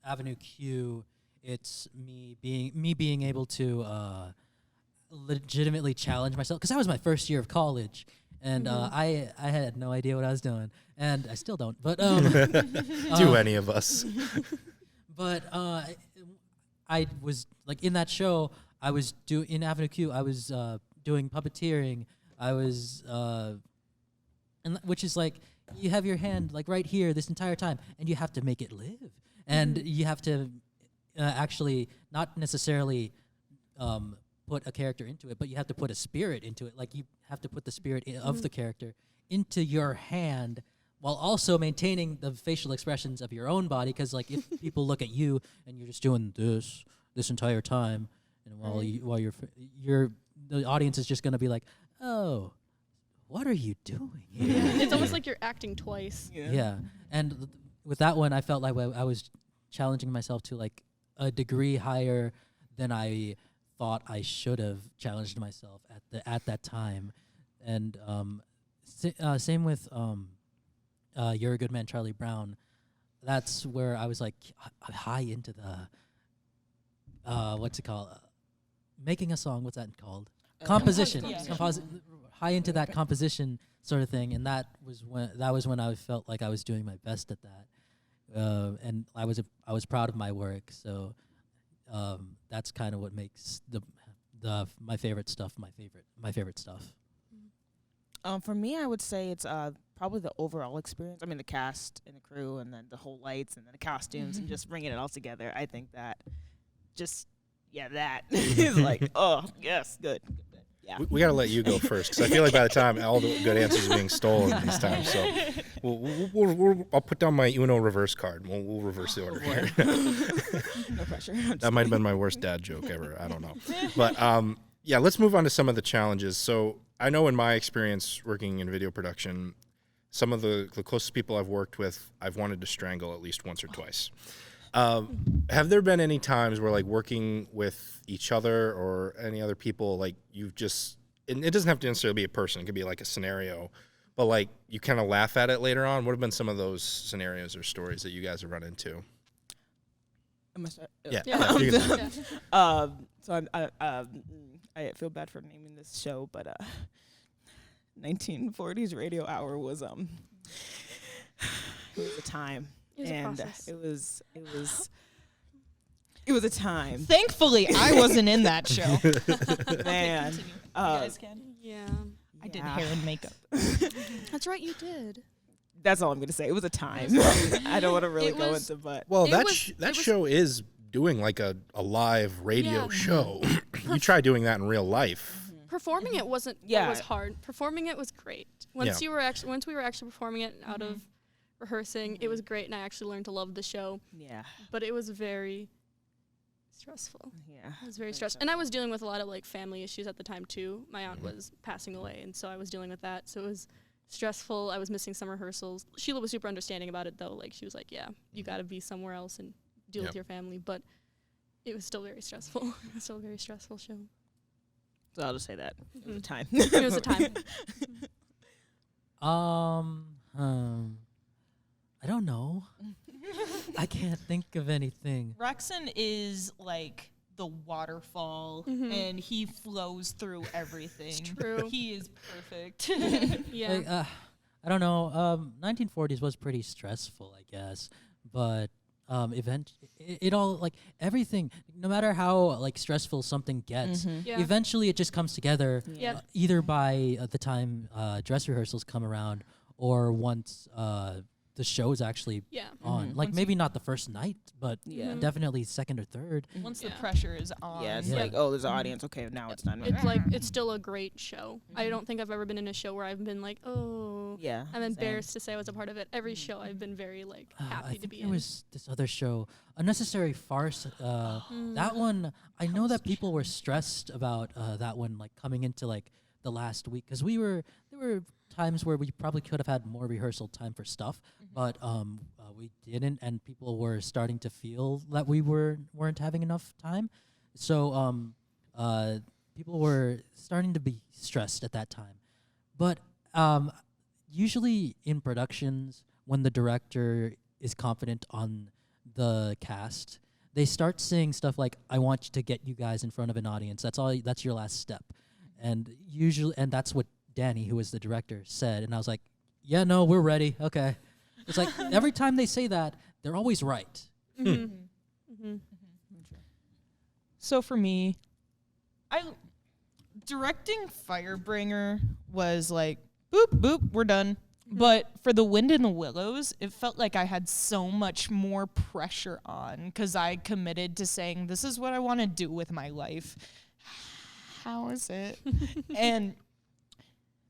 [SPEAKER 4] Avenue Q, it's me being able to legitimately challenge myself, because that was my first year of college, and I had no idea what I was doing, and I still don't. But
[SPEAKER 1] do any of us?
[SPEAKER 4] But I was like in that show. I was in Avenue Q. I was doing puppeteering. I was and which is like you have your hand like right here this entire time, and you have to make it live. And you have to actually not necessarily put a character into it, but you have to put a spirit into it. Like you have to put the spirit of the character into your hand while also maintaining the facial expressions of your own body. Because like if people look at you and you're just doing this entire time, and while the audience is just gonna be like, oh, what are you doing here?
[SPEAKER 3] It's almost like you're acting twice.
[SPEAKER 4] Yeah. And with that one, I felt like I was challenging myself to like a degree higher than I thought I should have challenged myself at that time. And same with You're a Good Man, Charlie Brown. That's where I was like high into the what's it called? Making a song. What's that called? Composition. High into that composition sort of thing, and that was when I felt like I was doing my best at that. And I was proud of my work, so that's kind of what makes my favorite stuff my favorite stuff.
[SPEAKER 5] For me, I would say it's probably the overall experience. I mean, the cast and the crew, and then the whole lights, and then the costumes, and just bringing it all together. I think that that is like, oh yes, good. Yeah.
[SPEAKER 1] We got to let you go first, because I feel like by the time all the good answers are being stolen these times, so I'll put down my Uno reverse card. We'll reverse the order here.
[SPEAKER 5] No pressure.
[SPEAKER 1] That might have been my worst dad joke ever. I don't know. But let's move on to some of the challenges. So I know in my experience working in video production, some of the closest people I've worked with, I've wanted to strangle at least once or twice. Have there been any times where, like, working with each other or any other people, like, you've just, and it doesn't have to necessarily be a person, it could be like a scenario, but like you kind of laugh at it later on? What have been some of those scenarios or stories that you guys have run into?
[SPEAKER 5] Am I start?
[SPEAKER 1] Yeah.
[SPEAKER 5] Yeah.
[SPEAKER 1] You can start.
[SPEAKER 5] So I feel bad for naming this show, but 1940s Radio Hour was it was a time.
[SPEAKER 3] It was a process.
[SPEAKER 5] It was a time.
[SPEAKER 2] Thankfully, I wasn't in that show.
[SPEAKER 5] Man.
[SPEAKER 2] You guys can?
[SPEAKER 3] Yeah.
[SPEAKER 2] I did hair and makeup.
[SPEAKER 3] That's right, you did.
[SPEAKER 5] That's all I'm going to say. It was a time. I don't want to really go into, but.
[SPEAKER 1] Well, that show is doing like a live radio show. You try doing that in real life.
[SPEAKER 3] Performing it wasn't. It was hard. Performing it was great. Once we were actually performing it out of rehearsing, it was great, and I actually learned to love the show.
[SPEAKER 5] Yeah.
[SPEAKER 3] But it was very stressful.
[SPEAKER 5] Yeah.
[SPEAKER 3] It was very stressful. And I was dealing with a lot of like family issues at the time too. My aunt was passing away, and so I was dealing with that. So it was stressful. I was missing some rehearsals. Sheila was super understanding about it though. Like she was like, yeah, you got to be somewhere else and deal with your family. But it was still very stressful. It was still a very stressful show.
[SPEAKER 5] So I'll just say that. It was a time.
[SPEAKER 3] It was a time.
[SPEAKER 4] I don't know. I can't think of anything.
[SPEAKER 2] Rexon is like the waterfall, and he flows through everything.
[SPEAKER 3] It's true.
[SPEAKER 2] He is perfect.
[SPEAKER 3] Yeah.
[SPEAKER 4] Like, I don't know. 1940s was pretty stressful, I guess, but it all like everything. No matter how like stressful something gets,
[SPEAKER 3] Yeah.
[SPEAKER 4] eventually it just comes together.
[SPEAKER 3] Yep.
[SPEAKER 4] Either by the time dress rehearsals come around, or once the show is actually
[SPEAKER 3] Yeah.
[SPEAKER 4] on. Like
[SPEAKER 2] Once
[SPEAKER 4] maybe not the first night, but
[SPEAKER 5] Yeah.
[SPEAKER 3] Mhm.
[SPEAKER 4] definitely second or third.
[SPEAKER 2] Once the
[SPEAKER 3] Yeah.
[SPEAKER 2] pressure is on.
[SPEAKER 5] Yeah, it's
[SPEAKER 4] Yeah.
[SPEAKER 5] like, oh, there's an audience. Okay, now it's time.
[SPEAKER 3] It's like it's still a great show. I don't think I've ever been in a show where I've been like, oh,
[SPEAKER 5] yeah.
[SPEAKER 3] I'm
[SPEAKER 5] same.
[SPEAKER 3] embarrassed to say I was a part of it. Every show I've been very like
[SPEAKER 4] I
[SPEAKER 3] happy to
[SPEAKER 4] think
[SPEAKER 3] be
[SPEAKER 4] there
[SPEAKER 3] in.
[SPEAKER 4] was this other show, Unnecessary Farce. That one, I know that people were stressed about that one, like coming into like the last week, because there were times where we probably could have had more rehearsal time for stuff, but we didn't, and people were starting to feel that we weren't having enough time, so people were starting to be stressed at that time. But usually in productions, when the director is confident on the cast, they start saying stuff like, "I want to get you guys in front of an audience. That's your last step." And that's what Danny, who was the director, said. And I was like, "Yeah, no, we're ready. Okay." It's like every time they say that, they're always right.
[SPEAKER 2] So for me, directing Firebringer was like, boop, boop, we're done. But for The Wind in the Willows, it felt like I had so much more pressure on because I committed to saying, this is what I want to do with my life. How is it? And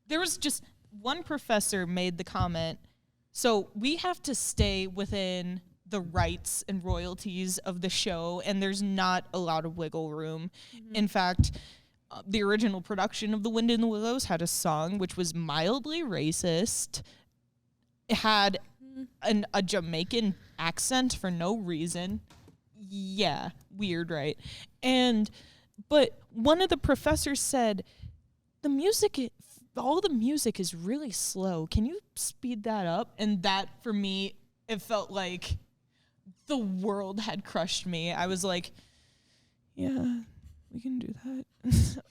[SPEAKER 2] there was just one professor made the comment, so we have to stay within the rights and royalties of the show, and there's not a lot of wiggle room. In fact, the original production of The Wind in the Willows had a song which was mildly racist. It had a Jamaican accent for no reason. Yeah, weird, right? But one of the professors said, all the music is really slow. Can you speed that up? And that, for me, it felt like the world had crushed me. I was like, yeah, we can do that.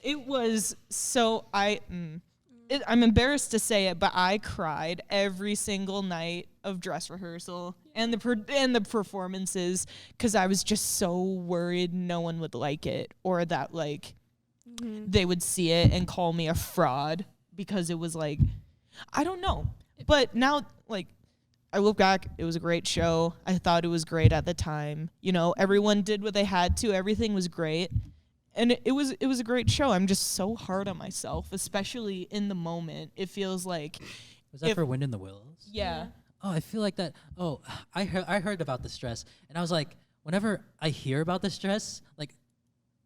[SPEAKER 2] It was so, I'm embarrassed to say it, but I cried every single night of dress rehearsal and the performances because I was just so worried no one would like it, or that like they would see it and call me a fraud because it was like, I don't know. But now, like, I look back, it was a great show. I thought it was great at the time. You know, everyone did what they had to. Everything was great. And it was a great show. I'm just so hard on myself, especially in the moment. It feels like...
[SPEAKER 4] Was that for Wind in the Willows?
[SPEAKER 2] Yeah.
[SPEAKER 4] Oh, I feel like that. Oh, I heard about the stress, and I was like, whenever I hear about the stress, like,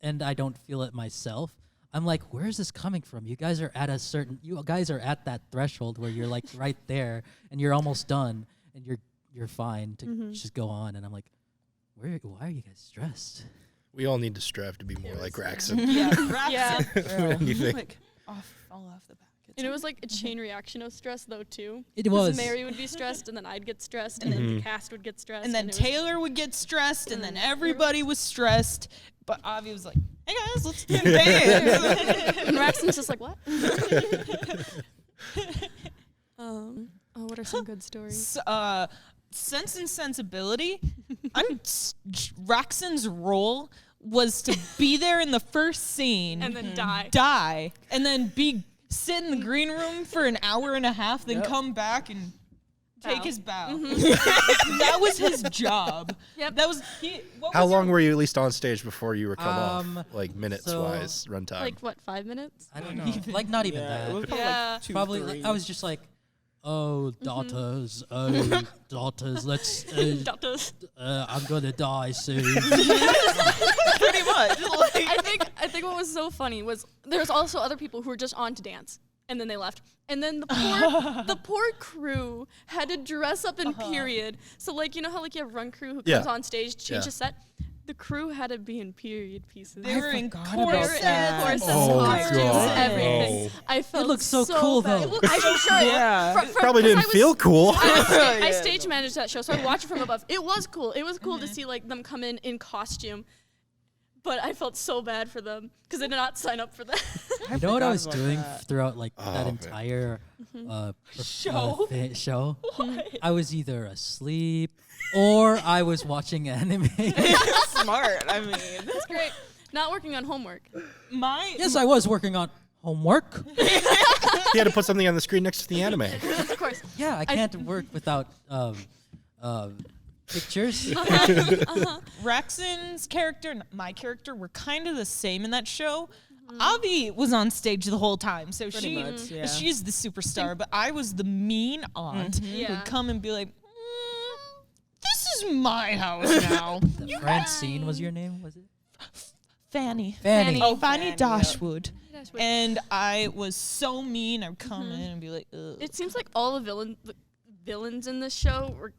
[SPEAKER 4] and I don't feel it myself, I'm like, where is this coming from? You guys are at that threshold where you're like right there, and you're almost done, and you're fine to just go on. And I'm like, why are you guys stressed?
[SPEAKER 1] We all need to strive to be more like Raxon.
[SPEAKER 2] Yeah.
[SPEAKER 3] Yeah.
[SPEAKER 1] What do you think?
[SPEAKER 2] Like, fall off the back.
[SPEAKER 3] And it was like a chain reaction of stress though too.
[SPEAKER 4] It
[SPEAKER 3] 'Cause
[SPEAKER 4] was.
[SPEAKER 3] Mary would be stressed, and then I'd get stressed, and then the cast would get stressed,
[SPEAKER 2] And then
[SPEAKER 3] it was-
[SPEAKER 2] Taylor would get stressed, and then everybody was stressed. But Avi was like, hey guys, let's do dance.
[SPEAKER 3] and Raxton's just like, what? What are some good stories?
[SPEAKER 2] Sense and Sensibility. Raxon's role was to be there in the first scene
[SPEAKER 3] And then
[SPEAKER 2] die, and then sit in the green room for an hour and a half, then come back and take
[SPEAKER 3] Bow.
[SPEAKER 2] his bow. That was his job.
[SPEAKER 3] Yep.
[SPEAKER 2] That was
[SPEAKER 1] How long were you at least on stage before you were cut off, like
[SPEAKER 4] so-
[SPEAKER 1] minutes-wise, runtime?
[SPEAKER 3] Like what, 5 minutes?
[SPEAKER 4] I don't know. Like not even
[SPEAKER 5] Yeah, it
[SPEAKER 4] that.
[SPEAKER 5] was probably
[SPEAKER 3] Yeah.
[SPEAKER 5] like 2,
[SPEAKER 4] Probably
[SPEAKER 5] 3.
[SPEAKER 4] I was just like, oh daughters, let's
[SPEAKER 3] Doctors.
[SPEAKER 4] I'm gonna die soon.
[SPEAKER 2] pretty much. Like,
[SPEAKER 3] I think what was so funny was there's also other people who were just on to dance, and then they left. And then the poor crew had to dress up in period. So like, you know how like you have run crew who comes on stage to change a set? The crew had to be in period pieces.
[SPEAKER 2] they were in
[SPEAKER 5] forgot
[SPEAKER 3] They were
[SPEAKER 2] corsets.
[SPEAKER 3] in corsets,
[SPEAKER 1] Oh,
[SPEAKER 3] costumes,
[SPEAKER 1] God.
[SPEAKER 3] everything.
[SPEAKER 1] Oh.
[SPEAKER 3] I felt
[SPEAKER 4] looks so cool,
[SPEAKER 3] bad.
[SPEAKER 4] though.
[SPEAKER 3] It looked so sure.
[SPEAKER 5] Yeah.
[SPEAKER 1] Probably didn't feel cool.
[SPEAKER 3] I stage managed that show, so I watched it from above. It was cool. It was cool to see like them come in costume. but I felt so bad for them because I did not sign up for that.
[SPEAKER 4] You know what I was
[SPEAKER 5] about
[SPEAKER 4] doing
[SPEAKER 5] that.
[SPEAKER 4] throughout like
[SPEAKER 1] Oh,
[SPEAKER 4] that
[SPEAKER 1] man.
[SPEAKER 4] entire
[SPEAKER 2] Show?
[SPEAKER 4] show? I was either asleep or I was watching anime.
[SPEAKER 5] Smart. I mean,
[SPEAKER 3] That's great. Not working on homework.
[SPEAKER 4] Yes, I was working on homework.
[SPEAKER 1] He had to put something on the screen next to the anime.
[SPEAKER 3] Of course.
[SPEAKER 4] Yeah, I can't work without pictures.
[SPEAKER 2] Raxon's character and my character were kind of the same in that show. Avi was on stage the whole time, so
[SPEAKER 5] Pretty much, yeah.
[SPEAKER 2] she's the superstar, but I was the mean aunt
[SPEAKER 3] Yeah.
[SPEAKER 2] who'd come and be like, "This is my house now."
[SPEAKER 4] Francine was your name, was it?
[SPEAKER 2] Fanny.
[SPEAKER 4] Fanny.
[SPEAKER 2] Oh, Fanny
[SPEAKER 5] Fanny,
[SPEAKER 2] Dashwood.
[SPEAKER 3] Yes,
[SPEAKER 2] And I was so mean. I would come in and be like, ugh.
[SPEAKER 3] it seems like all the villains in this show were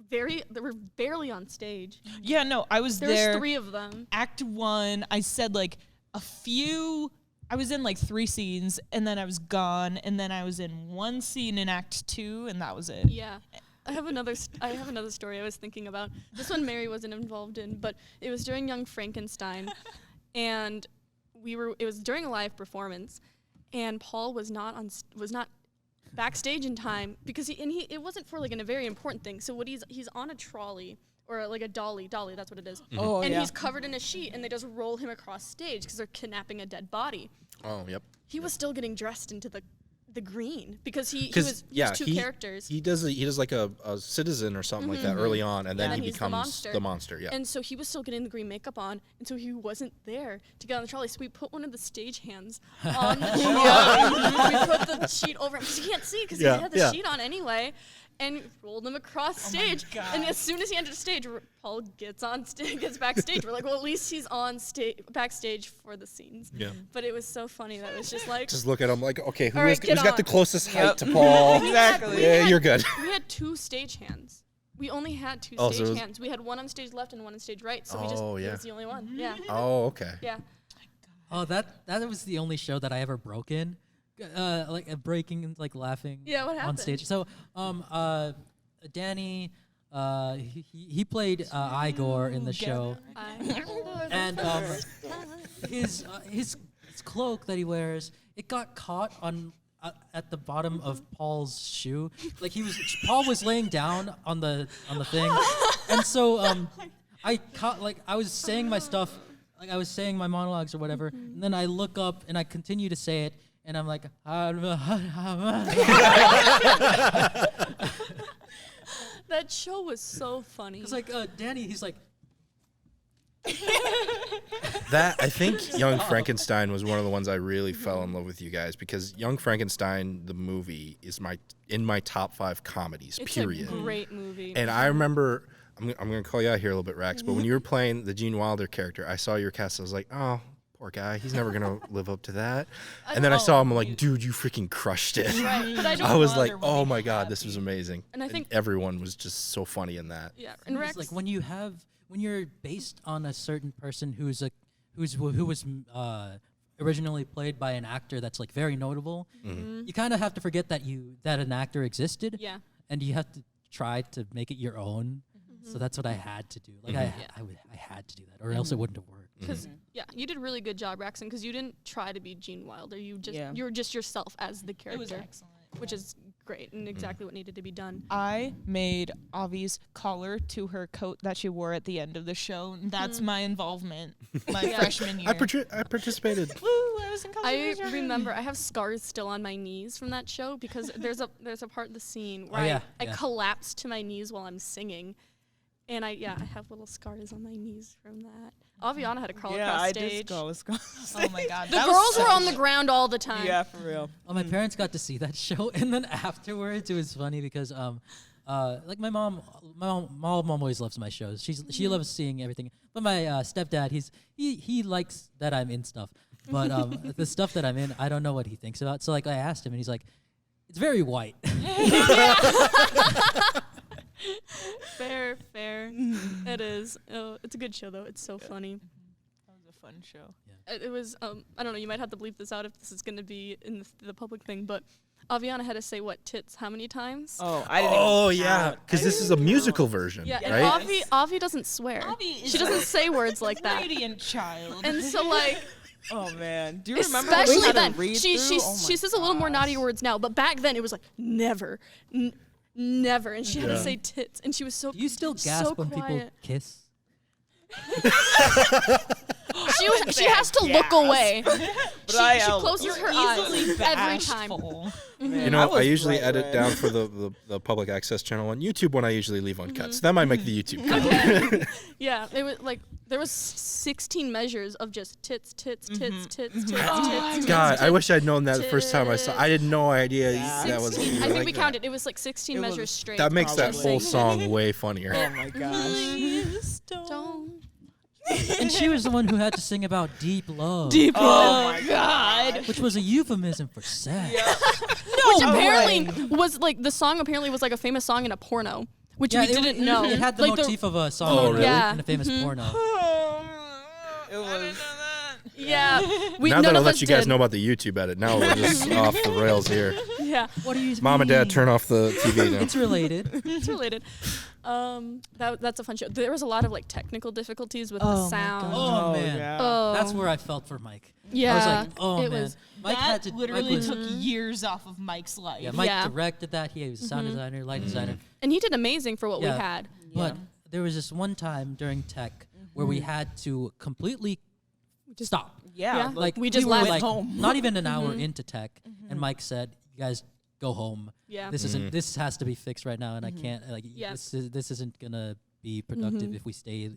[SPEAKER 3] they were barely on stage.
[SPEAKER 2] Yeah, no, I was
[SPEAKER 3] There's
[SPEAKER 2] there.
[SPEAKER 3] 3 of them.
[SPEAKER 2] Act 1, I said like I was in like 3 scenes, and then I was gone, and then I was in 1 scene in Act 2, and that was it.
[SPEAKER 3] Yeah. I have another story I was thinking about. This one Mary wasn't involved in, but it was during Young Frankenstein, and it was during a live performance, and Paul was not backstage in time because it wasn't for like a very important thing. So he's on a trolley or like a dolly, that's what it is.
[SPEAKER 5] oh
[SPEAKER 3] And
[SPEAKER 5] yeah.
[SPEAKER 3] he's covered in a sheet, and they just roll him across stage because they're kidnapping a dead body.
[SPEAKER 1] Oh, yep.
[SPEAKER 3] He was still getting dressed into the green because he
[SPEAKER 1] 'Cause,
[SPEAKER 3] was
[SPEAKER 1] yeah,
[SPEAKER 3] 2 characters.
[SPEAKER 1] He does like a citizen or something like that early on, and then
[SPEAKER 3] Yeah.
[SPEAKER 1] he
[SPEAKER 3] And he's the
[SPEAKER 1] becomes
[SPEAKER 3] monster.
[SPEAKER 1] the monster. Yeah.
[SPEAKER 3] And so he was still getting the green makeup on, and so he wasn't there to get on the trolley. So we put one of the stagehands on the sheet. We put the sheet over him because he can't see because
[SPEAKER 1] Yeah,
[SPEAKER 3] he had the
[SPEAKER 1] yeah.
[SPEAKER 3] sheet on anyway, and rolled him across stage. And as soon as he entered stage, Paul gets backstage. We're like, well, at least he's on backstage for the scenes.
[SPEAKER 1] Yeah.
[SPEAKER 3] But it was so funny that it was just like.
[SPEAKER 1] Just look at him like, okay,
[SPEAKER 3] All right,
[SPEAKER 1] who's got the
[SPEAKER 3] on.
[SPEAKER 1] closest height
[SPEAKER 5] Yep.
[SPEAKER 1] to Paul?
[SPEAKER 5] Exactly.
[SPEAKER 1] Yeah, you're good.
[SPEAKER 3] We had 2 stagehands. We only had 2
[SPEAKER 1] Oh, so it was-
[SPEAKER 3] stagehands. We had one on stage left and one on stage right. So
[SPEAKER 1] Oh,
[SPEAKER 3] it
[SPEAKER 1] yeah.
[SPEAKER 3] was the only one. Yeah.
[SPEAKER 1] Oh, okay.
[SPEAKER 3] Yeah.
[SPEAKER 4] Oh, that was the only show that I ever broke in, breaking and like laughing.
[SPEAKER 3] Yeah, what
[SPEAKER 4] on
[SPEAKER 3] happened?
[SPEAKER 4] stage? So, Danny, he played Igor in the show, and his cloak that he wears, it got caught on at the bottom of Paul's shoe. Like Paul was laying down on the thing, and so I caught I was saying my stuff. Like I was saying my monologues or whatever, and then I look up and I continue to say it, and I'm like,
[SPEAKER 3] That show was so funny.
[SPEAKER 4] it's like Danny. He's like,
[SPEAKER 1] That I think Young Frankenstein was one of the ones I really fell in love with you guys because Young Frankenstein the movie is in my top 5 comedies.
[SPEAKER 3] It's
[SPEAKER 1] period.
[SPEAKER 3] a great movie.
[SPEAKER 1] And I remember I'm going to call you out here a little bit, Rax, but when you were playing the Gene Wilder character, I saw your cast. I was like, oh, poor guy. He's never going to live up to that. And then I saw him. I'm like, dude, you freaking crushed it.
[SPEAKER 3] Right, but I don't
[SPEAKER 1] I was
[SPEAKER 2] Wilder
[SPEAKER 1] like,
[SPEAKER 2] would
[SPEAKER 1] oh
[SPEAKER 2] be
[SPEAKER 1] my God, this
[SPEAKER 2] happy.
[SPEAKER 1] was amazing.
[SPEAKER 3] And I think-
[SPEAKER 1] everyone was just so funny in that.
[SPEAKER 3] yeah, and Rex.
[SPEAKER 4] like when you're based on a certain person who was originally played by an actor that's like very notable, you kind of have to forget that an actor existed.
[SPEAKER 3] Yeah.
[SPEAKER 4] And you have to try to make it your own. So that's what I had to do. Like I had to do that, or else it wouldn't have worked.
[SPEAKER 3] Because you did a really good job, Raxon, because you didn't try to be Gene Wilder. You were just yourself as the character.
[SPEAKER 2] It was excellent.
[SPEAKER 3] Which is great and exactly what needed to be done.
[SPEAKER 2] I made Avi's collar to her coat that she wore at the end of the show. And that's my involvement my freshman year.
[SPEAKER 1] I participated.
[SPEAKER 2] Woo, I was in
[SPEAKER 3] I
[SPEAKER 2] college.
[SPEAKER 3] remember I have scars still on my knees from that show because there's a part of the scene where
[SPEAKER 4] yeah,
[SPEAKER 3] I
[SPEAKER 4] yeah.
[SPEAKER 3] collapsed to my knees while I'm singing. And I have little scars on my knees from that. Aviana had to crawl
[SPEAKER 5] Yeah,
[SPEAKER 3] across
[SPEAKER 5] I
[SPEAKER 3] stage.
[SPEAKER 5] did go.
[SPEAKER 2] Oh my God.
[SPEAKER 3] The girls were on the ground all the time.
[SPEAKER 5] Yeah, for real.
[SPEAKER 4] Well, my parents got to see that show, and then afterwards, it was funny because like my mom always loves my shows. She loves seeing everything. But my stepdad, he likes that I'm in stuff, but the stuff that I'm in, I don't know what he thinks about. So like I asked him, and he's like, "It's very white."
[SPEAKER 3] Fair. It is. Oh, it's a good show though. It's so funny.
[SPEAKER 2] That was a fun show.
[SPEAKER 3] It was I don't know, you might have to bleep this out if this is going to be in the public thing, but Aviana had to say what tits how many times?
[SPEAKER 5] Oh, I didn't.
[SPEAKER 1] Oh
[SPEAKER 5] even
[SPEAKER 1] yeah,
[SPEAKER 5] count.
[SPEAKER 1] because this is a musical version,
[SPEAKER 3] Yeah,
[SPEAKER 1] right?
[SPEAKER 3] and Avi doesn't swear.
[SPEAKER 2] Avi is
[SPEAKER 3] She doesn't say words like that.
[SPEAKER 2] Radiant child.
[SPEAKER 3] And so like,
[SPEAKER 5] Oh man, do you remember? when we
[SPEAKER 3] especially
[SPEAKER 5] had to
[SPEAKER 3] then,
[SPEAKER 5] read
[SPEAKER 3] she
[SPEAKER 5] through? Oh
[SPEAKER 3] she
[SPEAKER 5] my
[SPEAKER 3] says a little more naughty
[SPEAKER 5] gosh.
[SPEAKER 3] words now, but back then it was like never, never, and she had to
[SPEAKER 1] Yeah.
[SPEAKER 3] say tits, and she was so.
[SPEAKER 4] Do you still gasp
[SPEAKER 3] so
[SPEAKER 4] when people
[SPEAKER 3] quiet.
[SPEAKER 4] kiss?
[SPEAKER 3] She has to look away.
[SPEAKER 5] But I
[SPEAKER 3] She
[SPEAKER 5] yelled,
[SPEAKER 3] closes
[SPEAKER 5] "You're
[SPEAKER 3] her eyes
[SPEAKER 2] Easily
[SPEAKER 3] every time.
[SPEAKER 2] bashful.
[SPEAKER 5] Man,
[SPEAKER 1] You know, I
[SPEAKER 5] was
[SPEAKER 1] usually
[SPEAKER 5] bright
[SPEAKER 1] edit
[SPEAKER 5] red.
[SPEAKER 1] down for the public access channel, and YouTube one I usually leave uncut. So that might make the YouTube cut.
[SPEAKER 3] Okay. Yeah, it was like there was 16 measures of just tits, tits, tits, tits, tits, tits.
[SPEAKER 1] God, I wish I'd known that the first time I saw. I had no idea
[SPEAKER 5] Yeah.
[SPEAKER 1] that was.
[SPEAKER 3] 16. I think
[SPEAKER 1] like
[SPEAKER 3] we
[SPEAKER 1] that.
[SPEAKER 3] counted. It was like 16
[SPEAKER 5] It
[SPEAKER 3] measures
[SPEAKER 5] was-
[SPEAKER 3] straight.
[SPEAKER 1] That makes that
[SPEAKER 5] Probably.
[SPEAKER 1] whole song way funnier.
[SPEAKER 5] Oh my gosh.
[SPEAKER 2] Please
[SPEAKER 3] Don't.
[SPEAKER 4] And she was the one who had to sing about deep love.
[SPEAKER 5] Oh my god.
[SPEAKER 4] Which was a euphemism for sex.
[SPEAKER 3] Which apparently was like the song apparently was like a famous song in a porno, which we didn't know.
[SPEAKER 4] It had the
[SPEAKER 3] like
[SPEAKER 4] motif of a song
[SPEAKER 1] Oh,
[SPEAKER 4] in,
[SPEAKER 1] really?
[SPEAKER 3] Yeah.
[SPEAKER 4] in a famous porno.
[SPEAKER 5] It was.
[SPEAKER 3] Yeah, we
[SPEAKER 1] Now
[SPEAKER 3] none
[SPEAKER 1] that I
[SPEAKER 3] of
[SPEAKER 1] let
[SPEAKER 3] us
[SPEAKER 1] you guys
[SPEAKER 3] did.
[SPEAKER 1] know about the YouTube edit, now we're just off the rails here.
[SPEAKER 3] Yeah,
[SPEAKER 4] What do you
[SPEAKER 1] Mom and Dad,
[SPEAKER 4] mean?
[SPEAKER 1] turn off the TV now.
[SPEAKER 4] It's related.
[SPEAKER 3] it's related. That's a fun show. There was a lot of like technical difficulties with the
[SPEAKER 2] Oh my
[SPEAKER 3] sound.
[SPEAKER 2] God.
[SPEAKER 4] Oh, man.
[SPEAKER 5] Yeah.
[SPEAKER 3] Oh,
[SPEAKER 4] That's where I felt for Mike.
[SPEAKER 3] yeah.
[SPEAKER 4] I was like, oh
[SPEAKER 3] it
[SPEAKER 4] man.
[SPEAKER 3] was.
[SPEAKER 4] Mike
[SPEAKER 2] that
[SPEAKER 4] had to
[SPEAKER 2] literally
[SPEAKER 4] Mike was-
[SPEAKER 2] took years off of Mike's life.
[SPEAKER 4] Yeah, Mike
[SPEAKER 3] Yeah.
[SPEAKER 4] directed that. He was a sound designer, light designer.
[SPEAKER 3] And he did amazing for what we
[SPEAKER 4] Yeah.
[SPEAKER 3] had.
[SPEAKER 4] But there was this one time during tech where we had to completely stop.
[SPEAKER 5] Yeah.
[SPEAKER 3] Yeah.
[SPEAKER 4] Like
[SPEAKER 3] we just
[SPEAKER 4] were
[SPEAKER 3] left
[SPEAKER 4] like
[SPEAKER 5] home.
[SPEAKER 4] not even an hour into tech, and Mike said, "You guys go home.
[SPEAKER 3] Yeah.
[SPEAKER 4] This isn't. This has to be fixed right now, and I can't. Like
[SPEAKER 3] Yeah.
[SPEAKER 4] this isn't gonna be productive if we stay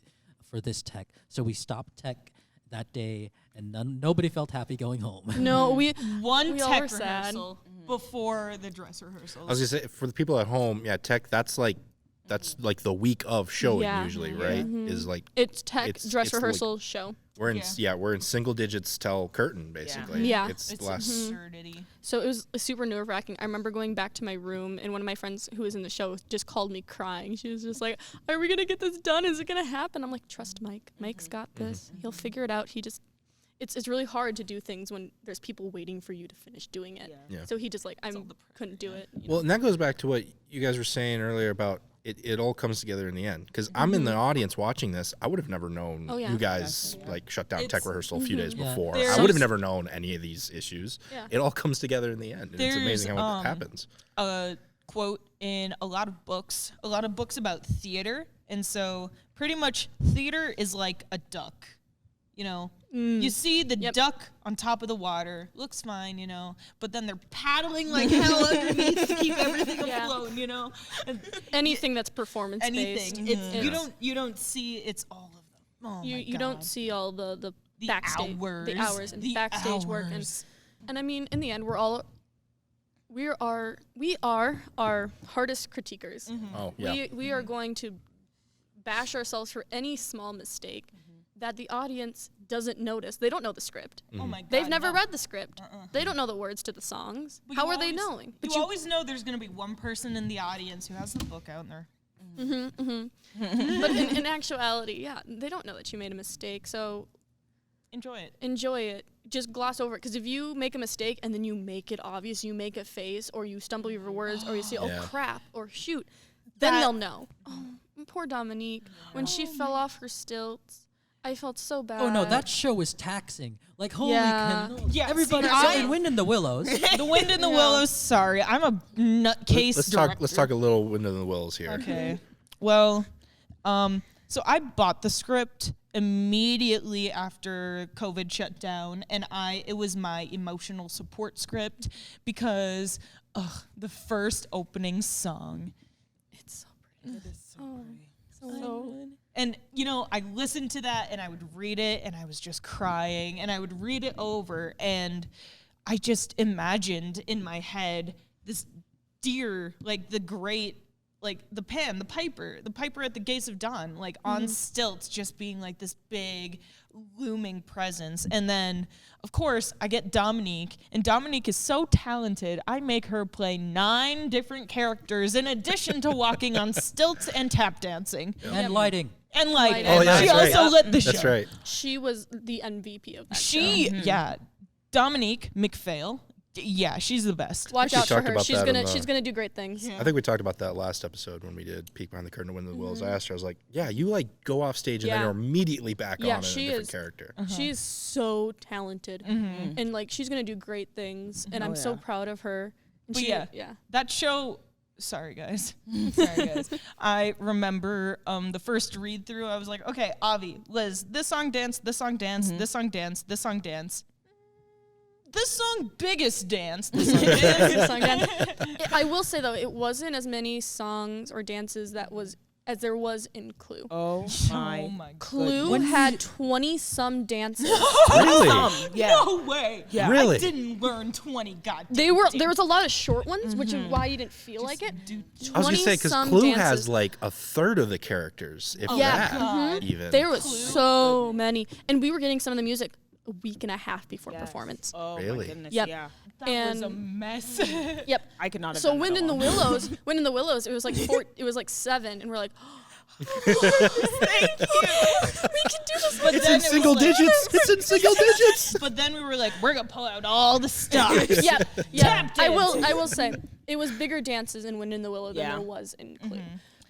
[SPEAKER 4] for this tech." So we stopped tech that day, and nobody felt happy going home.
[SPEAKER 3] No, we
[SPEAKER 2] One
[SPEAKER 3] We all
[SPEAKER 2] tech
[SPEAKER 3] were sad.
[SPEAKER 2] rehearsal before the dress rehearsals.
[SPEAKER 1] I was gonna say for the people at home, yeah, tech. That's like the week of showing
[SPEAKER 3] Yeah.
[SPEAKER 1] usually, right? Is like
[SPEAKER 3] it's tech
[SPEAKER 1] It's-
[SPEAKER 3] dress
[SPEAKER 1] it's like-
[SPEAKER 3] rehearsal show.
[SPEAKER 1] we're in single digits till curtain basically.
[SPEAKER 3] Yeah.
[SPEAKER 1] It's
[SPEAKER 2] It's
[SPEAKER 1] less.
[SPEAKER 2] absurdity.
[SPEAKER 3] So it was super nerve wracking. I remember going back to my room, and one of my friends who was in the show just called me crying. She was just like, "Are we gonna get this done? Is it gonna happen?" I'm like, "Trust Mike. Mike's got this. He'll figure it out." It's really hard to do things when there's people waiting for you to finish doing it.
[SPEAKER 1] Yeah.
[SPEAKER 3] So he just like couldn't do it.
[SPEAKER 1] Well, and that goes back to what you guys were saying earlier about it all comes together in the end. Because I'm in the audience watching this. I would have never known
[SPEAKER 3] Oh, yeah.
[SPEAKER 1] you guys like shut down tech rehearsal a few days
[SPEAKER 4] Yeah.
[SPEAKER 1] before.
[SPEAKER 2] There's-
[SPEAKER 1] I would have never known any of these issues.
[SPEAKER 3] Yeah.
[SPEAKER 1] It all comes together in the end. And it's amazing how it happens.
[SPEAKER 2] A quote in a lot of books about theater. And so pretty much theater is like a duck. You know, you see the duck on top of the water, looks fine, you know, but then they're paddling like hell underneath to keep everything
[SPEAKER 3] Yeah.
[SPEAKER 2] afloat, you know. And
[SPEAKER 3] Anything that's performance based.
[SPEAKER 2] anything. It's, you don't see it's all of them. Oh
[SPEAKER 3] You
[SPEAKER 2] my
[SPEAKER 3] you
[SPEAKER 2] God.
[SPEAKER 3] don't see all the backstage
[SPEAKER 2] hours.
[SPEAKER 3] the hours and backstage work and I mean in the end we are our hardest critiquers.
[SPEAKER 1] Oh yeah.
[SPEAKER 3] We are going to bash ourselves for any small mistake that the audience doesn't notice. They don't know the script.
[SPEAKER 2] Oh my God.
[SPEAKER 3] They've never
[SPEAKER 2] no.
[SPEAKER 3] read the script. They don't know the words to the songs.
[SPEAKER 2] But
[SPEAKER 3] How
[SPEAKER 2] you
[SPEAKER 3] are they
[SPEAKER 2] always-
[SPEAKER 3] knowing?
[SPEAKER 2] But you always know there's going to be one person in the audience who has the book out there.
[SPEAKER 3] But in actuality, yeah, they don't know that you made a mistake. So
[SPEAKER 2] Enjoy it.
[SPEAKER 3] enjoy it. Just gloss over it. Because if you make a mistake and then you make it obvious, you make a face, or you stumble over words, or you say, "Oh
[SPEAKER 1] Yeah.
[SPEAKER 3] crap," or "Shoot," then
[SPEAKER 2] That-
[SPEAKER 3] they'll know. Oh, poor Dominique. When she fell off her stilts, I felt so bad.
[SPEAKER 4] Oh no, that show was taxing. Like holy
[SPEAKER 3] Yeah.
[SPEAKER 4] cannoli.
[SPEAKER 2] Yeah,
[SPEAKER 4] Everybody.
[SPEAKER 2] see,
[SPEAKER 4] So
[SPEAKER 2] I-
[SPEAKER 4] in Wind in the Willows.
[SPEAKER 2] The Wind in the Willows. Sorry, I'm a nutcase
[SPEAKER 1] Let's
[SPEAKER 2] director.
[SPEAKER 1] talk a little Wind in the Willows here.
[SPEAKER 2] Okay. Well, so I bought the script immediately after COVID shut down, and it was my emotional support script because the first opening song.
[SPEAKER 3] It's so pretty.
[SPEAKER 5] It is so pretty.
[SPEAKER 3] So
[SPEAKER 2] And, you know, I listened to that and I would read it and I was just crying and I would read it over and I just imagined in my head this deer, like the great, like the piper at the gates of dawn, like on stilts, just being like this big looming presence. And then, of course, I get Dominique, and Dominique is so talented, I make her play 9 different characters in addition to walking on stilts and tap dancing.
[SPEAKER 4] And lighting.
[SPEAKER 2] And like,
[SPEAKER 3] Oh, yeah,
[SPEAKER 2] she
[SPEAKER 1] that's
[SPEAKER 2] also
[SPEAKER 1] right.
[SPEAKER 2] lit the show.
[SPEAKER 1] That's right.
[SPEAKER 3] she was the MVP of that show.
[SPEAKER 2] She, yeah, Dominique McPhail Yeah, she's the best.
[SPEAKER 3] Watch
[SPEAKER 1] We
[SPEAKER 3] out for
[SPEAKER 1] talked
[SPEAKER 3] her.
[SPEAKER 1] about
[SPEAKER 3] She's
[SPEAKER 1] that in
[SPEAKER 3] gonna
[SPEAKER 1] the-
[SPEAKER 3] she's gonna do great things.
[SPEAKER 2] Yeah.
[SPEAKER 1] I think we talked about that last episode when we did Peek Behind the Curtain to Win the Willows. I asked her, I was like, yeah, you like go off stage and then
[SPEAKER 3] Yeah.
[SPEAKER 1] you're immediately back
[SPEAKER 3] Yeah,
[SPEAKER 1] on in a
[SPEAKER 3] she
[SPEAKER 1] different
[SPEAKER 3] is.
[SPEAKER 1] character.
[SPEAKER 3] She's so talented, and like she's gonna do great things, and I'm so proud of her. And
[SPEAKER 2] But
[SPEAKER 3] she,
[SPEAKER 2] yeah. That show. Sorry guys. I remember the first read through. I was like, okay, Avi, Liz, this song dance, this song dance, this song dance, this song dance. This song biggest dance. This song dance.
[SPEAKER 3] song dance. I will say though, it wasn't as many songs or dances as there was in Clue.
[SPEAKER 5] Oh my.
[SPEAKER 3] Clue had 20-some dances.
[SPEAKER 1] Really?
[SPEAKER 5] Yeah.
[SPEAKER 2] No way.
[SPEAKER 5] Yeah.
[SPEAKER 1] Really?
[SPEAKER 2] I didn't learn 20 goddamn.
[SPEAKER 3] There was a lot of short ones, which is why you didn't feel like it.
[SPEAKER 1] I was gonna say because
[SPEAKER 3] 20-some
[SPEAKER 1] Clue has
[SPEAKER 3] dances.
[SPEAKER 1] like a third of the characters, if
[SPEAKER 3] Yeah.
[SPEAKER 1] that even.
[SPEAKER 3] There was so many, and we were getting some of the music a week and a half before performance.
[SPEAKER 5] Oh
[SPEAKER 1] Really?
[SPEAKER 5] my goodness.
[SPEAKER 3] Yep.
[SPEAKER 5] Yeah.
[SPEAKER 2] That was a
[SPEAKER 3] And-
[SPEAKER 2] mess.
[SPEAKER 3] Yep.
[SPEAKER 5] I could not have
[SPEAKER 3] So
[SPEAKER 5] done
[SPEAKER 3] when
[SPEAKER 5] that
[SPEAKER 3] in the
[SPEAKER 5] alone.
[SPEAKER 3] Willows, it was like it was like 7, and we're like,
[SPEAKER 2] Thank you.
[SPEAKER 3] we can do this.
[SPEAKER 2] But
[SPEAKER 1] It's
[SPEAKER 2] then
[SPEAKER 1] in
[SPEAKER 2] it
[SPEAKER 1] single
[SPEAKER 2] was like-
[SPEAKER 1] digits. It's in single digits.
[SPEAKER 2] But then we were like, we're gonna pull out all the stuff.
[SPEAKER 3] Yeah.
[SPEAKER 2] Tap
[SPEAKER 3] I will say it was bigger dances in Wind in the Willow than
[SPEAKER 5] Yeah.
[SPEAKER 3] there was in Clue.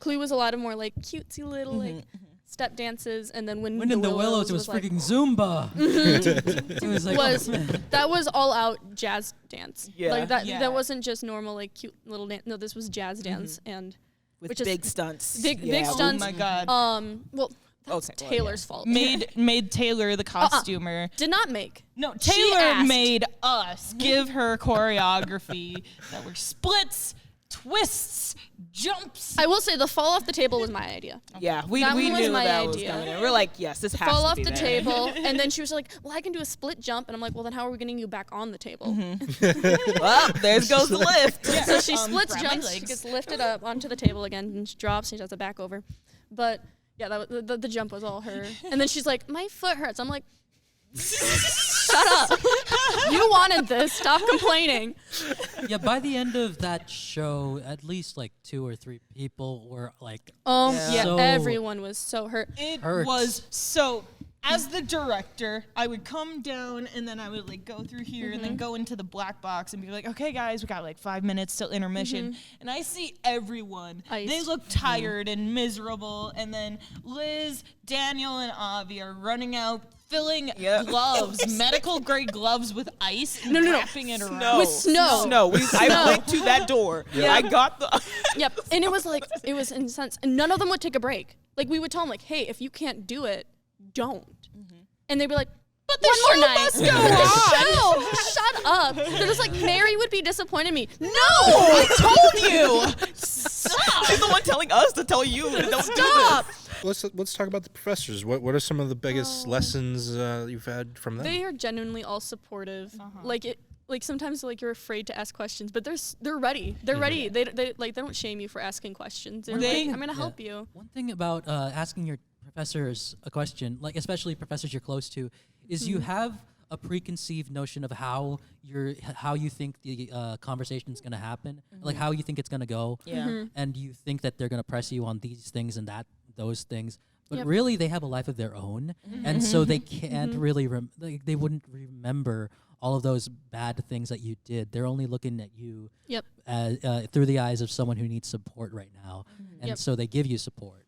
[SPEAKER 3] Clue was a lot of more like cutesy little like step dances, and then Wind
[SPEAKER 4] in the Willows, it was
[SPEAKER 3] like,
[SPEAKER 4] freaking Zumba. It was like,
[SPEAKER 3] was
[SPEAKER 4] oh, man.
[SPEAKER 3] that was all out jazz dance.
[SPEAKER 5] Yeah.
[SPEAKER 3] Like that
[SPEAKER 2] Yeah.
[SPEAKER 3] that wasn't just normal like cute little dance. No, this was jazz dance and
[SPEAKER 5] with
[SPEAKER 3] which is
[SPEAKER 5] big stunts.
[SPEAKER 3] big
[SPEAKER 5] Yeah.
[SPEAKER 3] stunts.
[SPEAKER 2] Oh my god.
[SPEAKER 3] Well, that's
[SPEAKER 5] Okay, well,
[SPEAKER 3] Taylor's fault.
[SPEAKER 2] Made Taylor the costumer.
[SPEAKER 3] Did not make.
[SPEAKER 2] No,
[SPEAKER 3] She
[SPEAKER 2] Taylor
[SPEAKER 3] asked.
[SPEAKER 2] made us give her choreography that were splits, twists, jumps.
[SPEAKER 3] I will say the fall off the table was my idea.
[SPEAKER 5] Yeah, we
[SPEAKER 3] That
[SPEAKER 5] knew
[SPEAKER 3] one was my
[SPEAKER 5] that was
[SPEAKER 3] idea.
[SPEAKER 5] coming in. We're like, yes, this has
[SPEAKER 3] Fall
[SPEAKER 5] to
[SPEAKER 3] off
[SPEAKER 5] be
[SPEAKER 3] the
[SPEAKER 5] there.
[SPEAKER 3] table, and then she was like, "Well, I can do a split jump," and I'm like, "Well, then how are we getting you back on the table?"
[SPEAKER 5] Well, there goes the lift.
[SPEAKER 3] So she splits
[SPEAKER 2] grab my
[SPEAKER 3] jumps, she
[SPEAKER 2] legs.
[SPEAKER 3] gets lifted up onto the table again, and she drops, and she does a back over. But yeah, that was, the jump was all her. And then she's like, "My foot hurts." I'm like, "Shut up! You wanted this. Stop complaining."
[SPEAKER 4] Yeah, by the end of that show, at least like 2 or 3 people were like,
[SPEAKER 3] Yeah,
[SPEAKER 4] So-
[SPEAKER 3] everyone was so hurt.
[SPEAKER 2] It
[SPEAKER 4] Hurts.
[SPEAKER 2] was so. As the director, I would come down and then I would like go through here and then go into the black box and be like, okay, guys, we got like 5 minutes till intermission. And I see everyone.
[SPEAKER 3] Iced.
[SPEAKER 2] They look tired and miserable. And then Liz, Daniel, and Avi are running out, filling gloves, medical grade gloves with ice and wrapping it around.
[SPEAKER 3] With snow.
[SPEAKER 5] Snow. I went to that door. I got the.
[SPEAKER 3] Yep. And it was like, it was intense. And none of them would take a break. Like, we would tell them, like, hey, if you can't do it, don't. And they'd be like, but the
[SPEAKER 2] show
[SPEAKER 3] one more night.
[SPEAKER 2] must go on.
[SPEAKER 3] Shut up. They're just like, Mary would be disappointed in me. No!
[SPEAKER 2] I told you.
[SPEAKER 5] She's the one telling us to tell you to don't
[SPEAKER 3] Stop.
[SPEAKER 1] Let's talk about the professors. What are some of the biggest lessons you've had from them?
[SPEAKER 3] They are genuinely all supportive. Like sometimes like you're afraid to ask questions, but they're ready. They're ready. They don't shame you for asking questions. They're like, I'm gonna help you.
[SPEAKER 4] One thing about asking your professors a question, like especially professors you're close to, is you have a preconceived notion of how you think the conversation is going to happen, like how you think it's going to go, and you think that they're going to press you on these things and those things, but really they have a life of their own, and so they can't really they wouldn't remember all of those bad things that you did. They're only looking at you through the eyes of someone who needs support right now, and so they give you support.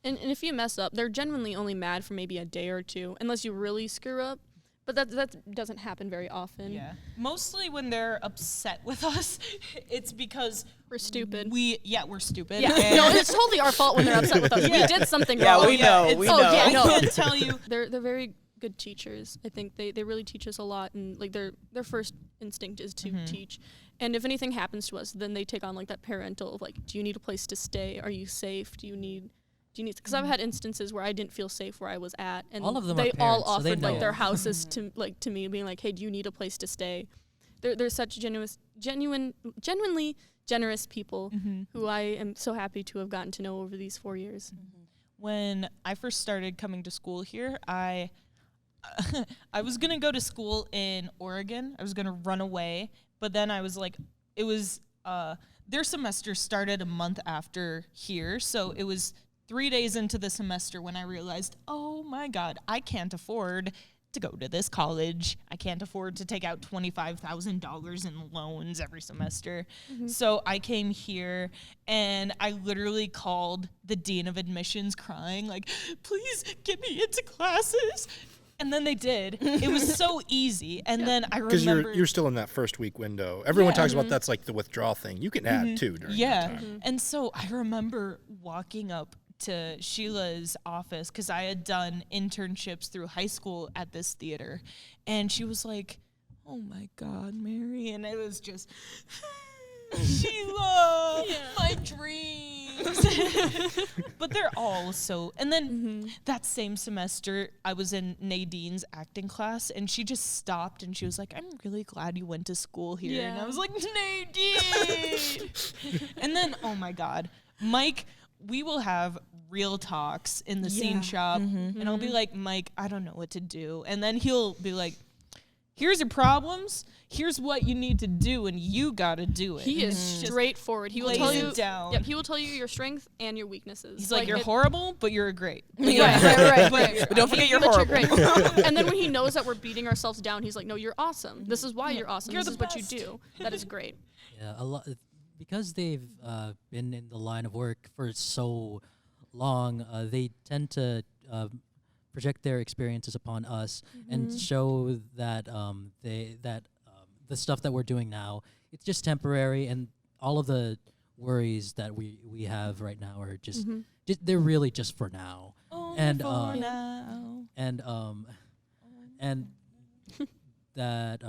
[SPEAKER 3] And if you mess up, they're genuinely only mad for maybe a day or two, unless you really screw up. But that doesn't happen very often.
[SPEAKER 2] Yeah. Mostly when they're upset with us, it's because
[SPEAKER 3] We're stupid.
[SPEAKER 2] we're stupid.
[SPEAKER 3] Yeah. No, it's totally our fault when they're upset with us. We did something
[SPEAKER 5] Yeah,
[SPEAKER 3] wrong.
[SPEAKER 5] we know.
[SPEAKER 2] it's-
[SPEAKER 5] We
[SPEAKER 3] oh,
[SPEAKER 5] know.
[SPEAKER 3] yeah,
[SPEAKER 2] I
[SPEAKER 3] no.
[SPEAKER 2] can't tell you.
[SPEAKER 3] They're very good teachers. I think they really teach us a lot, and like their first instinct is to teach. And if anything happens to us, then they take on like that parental of like, do you need a place to stay? Are you safe? Do you need because I've had instances where I didn't feel safe where I was at, and
[SPEAKER 4] All of them
[SPEAKER 3] they
[SPEAKER 4] are
[SPEAKER 3] all
[SPEAKER 4] parents, so they
[SPEAKER 3] offered like
[SPEAKER 4] know.
[SPEAKER 3] their houses to me, being like, hey, do you need a place to stay? They're such genuinely generous people who I am so happy to have gotten to know over these 4 years.
[SPEAKER 2] When I first started coming to school here, I was gonna go to school in Oregon. I was gonna run away, but then I was like, it was their semester started a month after here, so it was 3 days into the semester when I realized, oh my God, I can't afford to go to this college. I can't afford to take out $25,000 in loans every semester. So I came here and I literally called the dean of admissions crying, like, please get me into classes. And then they did. It was so easy. And then I
[SPEAKER 1] Because
[SPEAKER 2] remember
[SPEAKER 1] you're still in that first week window. Everyone talks about that's like the withdrawal thing. You can add too during that time.
[SPEAKER 2] And so I remember walking up to Sheila's office because I had done internships through high school at this theater. And she was like, oh my God, Mary. And it was just, Sheila, my dreams. But they're all so. And then that same semester, I was in Nadine's acting class, and she just stopped and she was like, I'm really glad you went to school here. And I was like, Nadine. And then, oh my God, Mike, we will have real talks in the scene shop, and I'll be like, Mike, I don't know what to do. And then he'll be like, here's your problems. Here's what you need to do, and you gotta do it.
[SPEAKER 3] He is straightforward. He will
[SPEAKER 2] lays
[SPEAKER 3] tell
[SPEAKER 2] it
[SPEAKER 3] you
[SPEAKER 2] down.
[SPEAKER 3] Yep, he will tell you your strength and your weaknesses.
[SPEAKER 2] He's like, you're horrible, but you're great.
[SPEAKER 3] Right.
[SPEAKER 5] But don't forget you're
[SPEAKER 3] But
[SPEAKER 5] horrible.
[SPEAKER 3] you're great. And then when he knows that we're beating ourselves down, he's like, no, you're awesome. This is why you're awesome.
[SPEAKER 2] You're
[SPEAKER 3] this
[SPEAKER 2] the
[SPEAKER 3] is
[SPEAKER 2] best.
[SPEAKER 3] what you do. That is great.
[SPEAKER 4] Yeah, a lot because they've been in the line of work for so long. They tend to project their experiences upon us and show that the stuff that we're doing now, it's just temporary, and all of the worries that we have right now are just they're really just for now. And that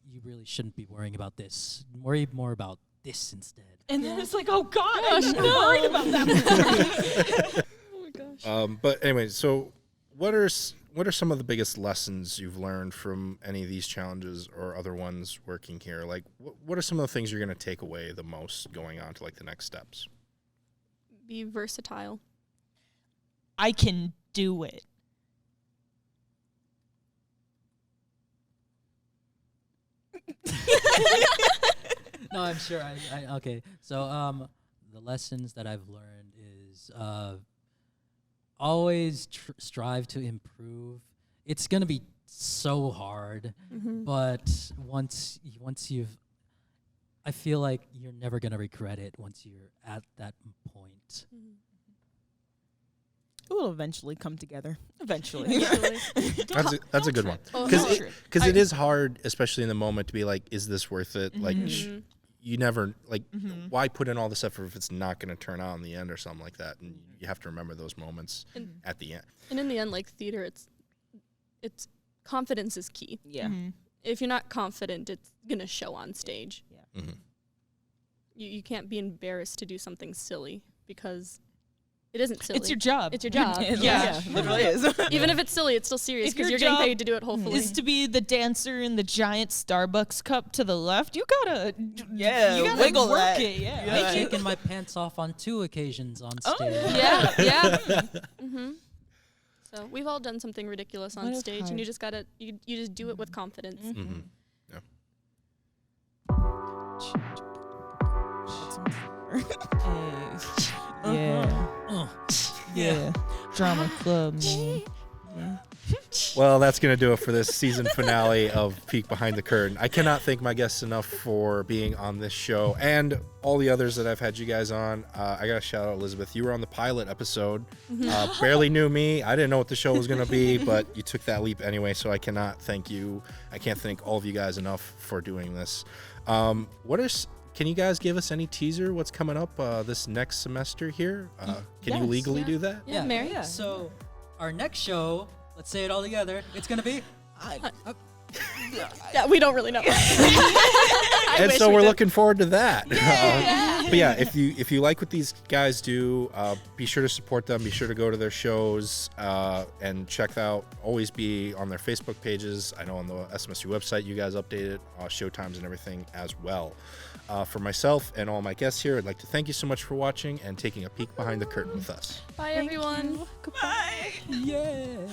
[SPEAKER 4] you really shouldn't be worrying about this. Worry more about this instead.
[SPEAKER 2] And then it's like, oh God, I'm worried about that.
[SPEAKER 3] Oh my gosh.
[SPEAKER 1] But anyway, so what are some of the biggest lessons you've learned from any of these challenges or other ones working here? Like, what are some of the things you're going to take away the most going on to like the next steps?
[SPEAKER 3] Be versatile.
[SPEAKER 2] I can do it.
[SPEAKER 4] No, I'm sure. Okay. So the lessons that I've learned is always strive to improve. It's gonna be so hard, but once you've, I feel like you're never gonna regret it once you're at that point.
[SPEAKER 5] It will eventually come together. Eventually.
[SPEAKER 1] That's a good one. Because it is hard, especially in the moment, to be like, is this worth it? Like, you never, like, why put in all this effort if it's not going to turn out in the end or something like that? And you have to remember those moments at the end.
[SPEAKER 3] And in the end, like theater, it's confidence is key.
[SPEAKER 5] Yeah.
[SPEAKER 3] If you're not confident, it's gonna show on stage.
[SPEAKER 5] Yeah.
[SPEAKER 3] You can't be embarrassed to do something silly because it isn't silly.
[SPEAKER 2] It's your job.
[SPEAKER 3] It's your job.
[SPEAKER 5] Yeah, it literally is.
[SPEAKER 3] Even if it's silly, it's still serious
[SPEAKER 2] If
[SPEAKER 3] because
[SPEAKER 2] your
[SPEAKER 3] you're getting
[SPEAKER 2] job
[SPEAKER 3] paid to do it. Hopefully,
[SPEAKER 2] Is to be the dancer in the giant Starbucks cup to the left. You gotta,
[SPEAKER 5] Yeah,
[SPEAKER 2] you gotta
[SPEAKER 5] wiggle
[SPEAKER 2] work
[SPEAKER 5] that.
[SPEAKER 2] it. Yeah.
[SPEAKER 5] Yeah.
[SPEAKER 4] I've taken my pants off on 2 occasions on stage.
[SPEAKER 3] yeah. So we've all done something ridiculous on
[SPEAKER 2] What is
[SPEAKER 3] stage, and
[SPEAKER 2] hard?
[SPEAKER 3] you just gotta you just do it with confidence.
[SPEAKER 1] Yeah.
[SPEAKER 2] Yeah. Drama club, man.
[SPEAKER 1] Well, that's going to do it for this season finale of Peek Behind the Curtain. I cannot thank my guests enough for being on this show and all the others that I've had you guys on. I got to shout out Elizabeth. You were on the pilot episode. Barely knew me. I didn't know what the show was going to be, but you took that leap anyway, so I cannot thank you. I can't thank all of you guys enough for doing this. Can you guys give us any teaser what's coming up this next semester here? Can you legally do that?
[SPEAKER 3] Yeah, Mary.
[SPEAKER 5] Yeah.
[SPEAKER 4] So our next show, let's say it all together. It's gonna be.
[SPEAKER 3] Yeah, we don't really know.
[SPEAKER 1] And so we're looking forward to that. But yeah, if you like what these guys do, be sure to support them. Be sure to go to their shows and check out. Always be on their Facebook pages. I know on the SMSU website you guys update it, showtimes and everything as well. For myself and all my guests here, I'd like to thank you so much for watching and taking a peek behind the curtain with us.
[SPEAKER 3] Bye, everyone.
[SPEAKER 2] Goodbye.
[SPEAKER 4] Yeah.